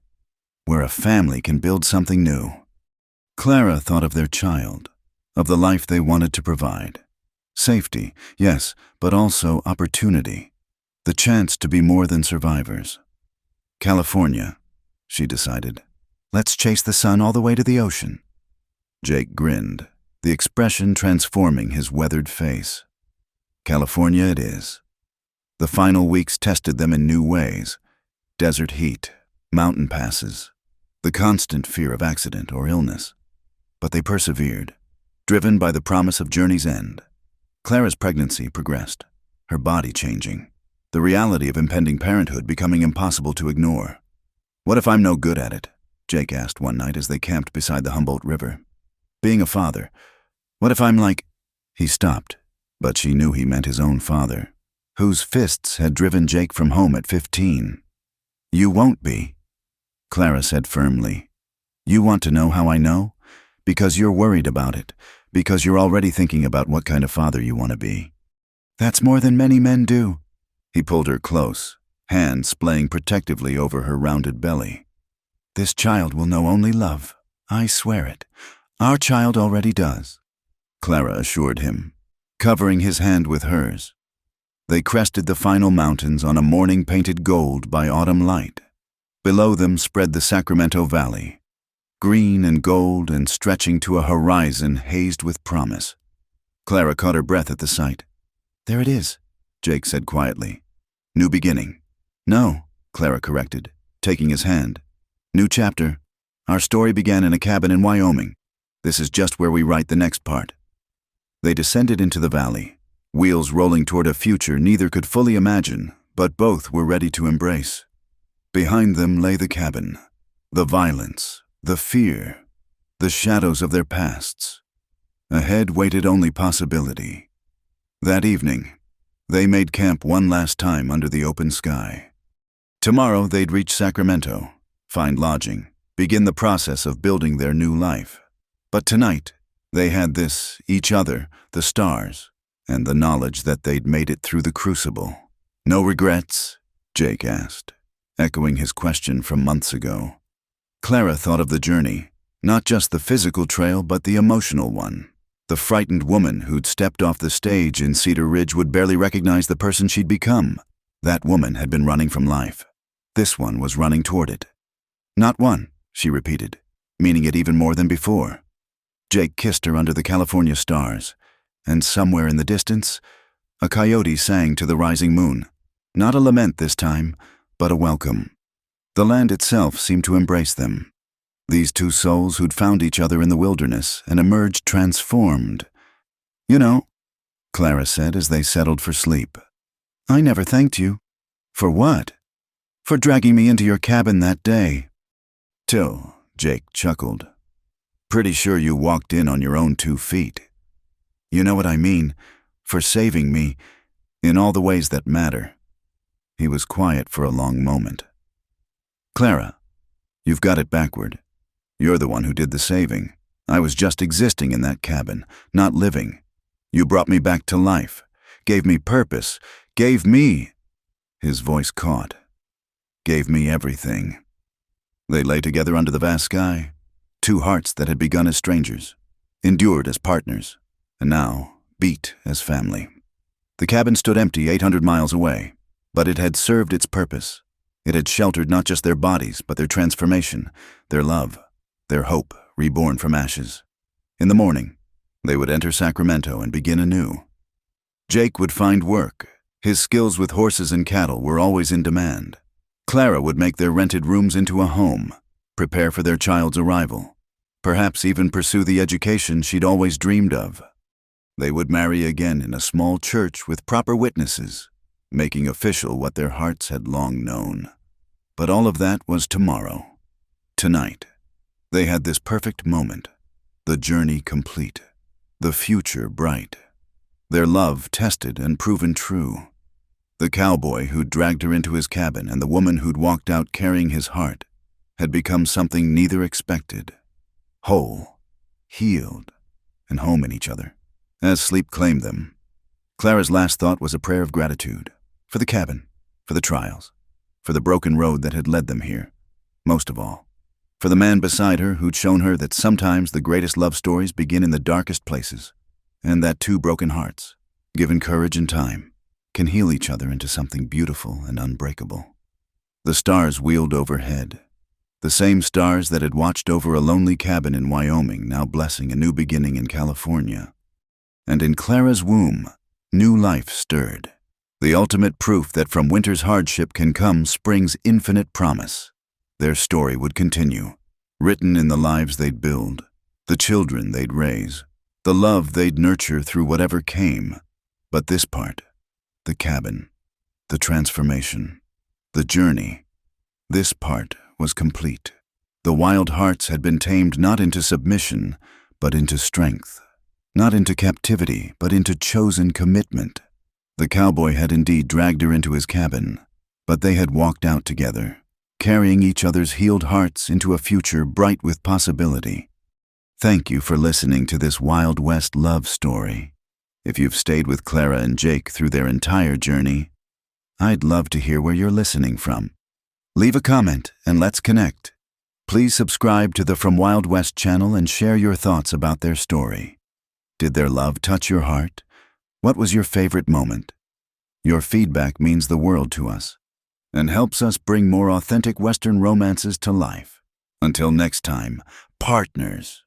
"Where a family can build something new." Clara thought of their child, of the life they wanted to provide. Safety, yes, but also opportunity. The chance to be more than survivors. "California," she decided. "Let's chase the sun all the way to the ocean." Jake grinned, the expression transforming his weathered face. California it is. The final weeks tested them in new ways. Desert heat, mountain passes, the constant fear of accident or illness. But they persevered, driven by the promise of journey's end. Clara's pregnancy progressed, her body changing, the reality of impending parenthood becoming impossible to ignore. "What if I'm no good at it?" Jake asked one night as they camped beside the Humboldt River. "Being a father, what if I'm like—" He stopped, but she knew he meant his own father, whose fists had driven Jake from home at 15. "You won't be," Clara said firmly. "You want to know how I know? Because you're worried about it, because you're already thinking about what kind of father you want to be." "That's more than many men do." He pulled her close, hands splaying protectively over her rounded belly. "This child will know only love. I swear it. Our child already does," Clara assured him, covering his hand with hers. They crested the final mountains on a morning painted gold by autumn light. Below them spread the Sacramento Valley, green and gold and stretching to a horizon hazed with promise. Clara caught her breath at the sight. "There it is," Jake said quietly. "New beginning." "No," Clara corrected, taking his hand. "New chapter. Our story began in a cabin in Wyoming. This is just where we write the next part." They descended into the valley, wheels rolling toward a future neither could fully imagine, but both were ready to embrace. Behind them lay the cabin, the violence, the fear, the shadows of their pasts. Ahead waited only possibility. That evening, they made camp one last time under the open sky. Tomorrow they'd reach Sacramento, find lodging, begin the process of building their new life. But tonight, they had this, each other, the stars, and the knowledge that they'd made it through the crucible. "No regrets?" Jake asked, echoing his question from months ago. Clara thought of the journey, not just the physical trail but the emotional one. The frightened woman who'd stepped off the stage in Cedar Ridge would barely recognize the person she'd become. That woman had been running from life. This one was running toward it. "Not one," she repeated, meaning it even more than before. Jake kissed her under the California stars, and somewhere in the distance, a coyote sang to the rising moon. Not a lament this time, but a welcome. The land itself seemed to embrace them. These two souls who'd found each other in the wilderness and emerged transformed. "You know," Clara said as they settled for sleep, I never thanked you. For what? For dragging me into your cabin that day. Till, Jake chuckled. Pretty sure you walked in on your own 2 feet. You know what I mean, for saving me, in all the ways that matter. He was quiet for a long moment. Clara, you've got it backward. You're the one who did the saving. I was just existing in that cabin, not living. You brought me back to life, gave me purpose, gave me... His voice caught. Gave me everything. They lay together under the vast sky, 2 hearts that had begun as strangers, endured as partners, and now beat as family. The cabin stood empty 800 miles away, but it had served its purpose. It had sheltered not just their bodies, but their transformation, their love, their hope reborn from ashes. In the morning, they would enter Sacramento and begin anew. Jake would find work. His skills with horses and cattle were always in demand. Clara would make their rented rooms into a home, prepare for their child's arrival, perhaps even pursue the education she'd always dreamed of. They would marry again in a small church with proper witnesses, making official what their hearts had long known. But all of that was tomorrow. Tonight, they had this perfect moment, the journey complete, the future bright, their love tested and proven true. The cowboy who'd dragged her into his cabin and the woman who'd walked out carrying his heart had become something neither expected, whole, healed, and home in each other, as sleep claimed them. Clara's last thought was a prayer of gratitude, for the cabin, for the trials, for the broken road that had led them here, most of all, for the man beside her who'd shown her that sometimes the greatest love stories begin in the darkest places, and that 2 broken hearts, given courage and time, can heal each other into something beautiful and unbreakable. The stars wheeled overhead, the same stars that had watched over a lonely cabin in Wyoming now blessing a new beginning in California. And in Clara's womb, new life stirred, the ultimate proof that from winter's hardship can come spring's infinite promise. Their story would continue, written in the lives they'd build, the children they'd raise, the love they'd nurture through whatever came. But this part, the cabin, the transformation, the journey, this part was complete. The wild hearts had been tamed not into submission, but into strength, not into captivity, but into chosen commitment. The cowboy had indeed dragged her into his cabin, but they had walked out together, carrying each other's healed hearts into a future bright with possibility. Thank you for listening to this Wild West love story. If you've stayed with Clara and Jake through their entire journey, I'd love to hear where you're listening from. Leave a comment and let's connect. Please subscribe to the From Wild West channel and share your thoughts about their story. Did their love touch your heart? What was your favorite moment? Your feedback means the world to us and helps us bring more authentic Western romances to life. Until next time, partners.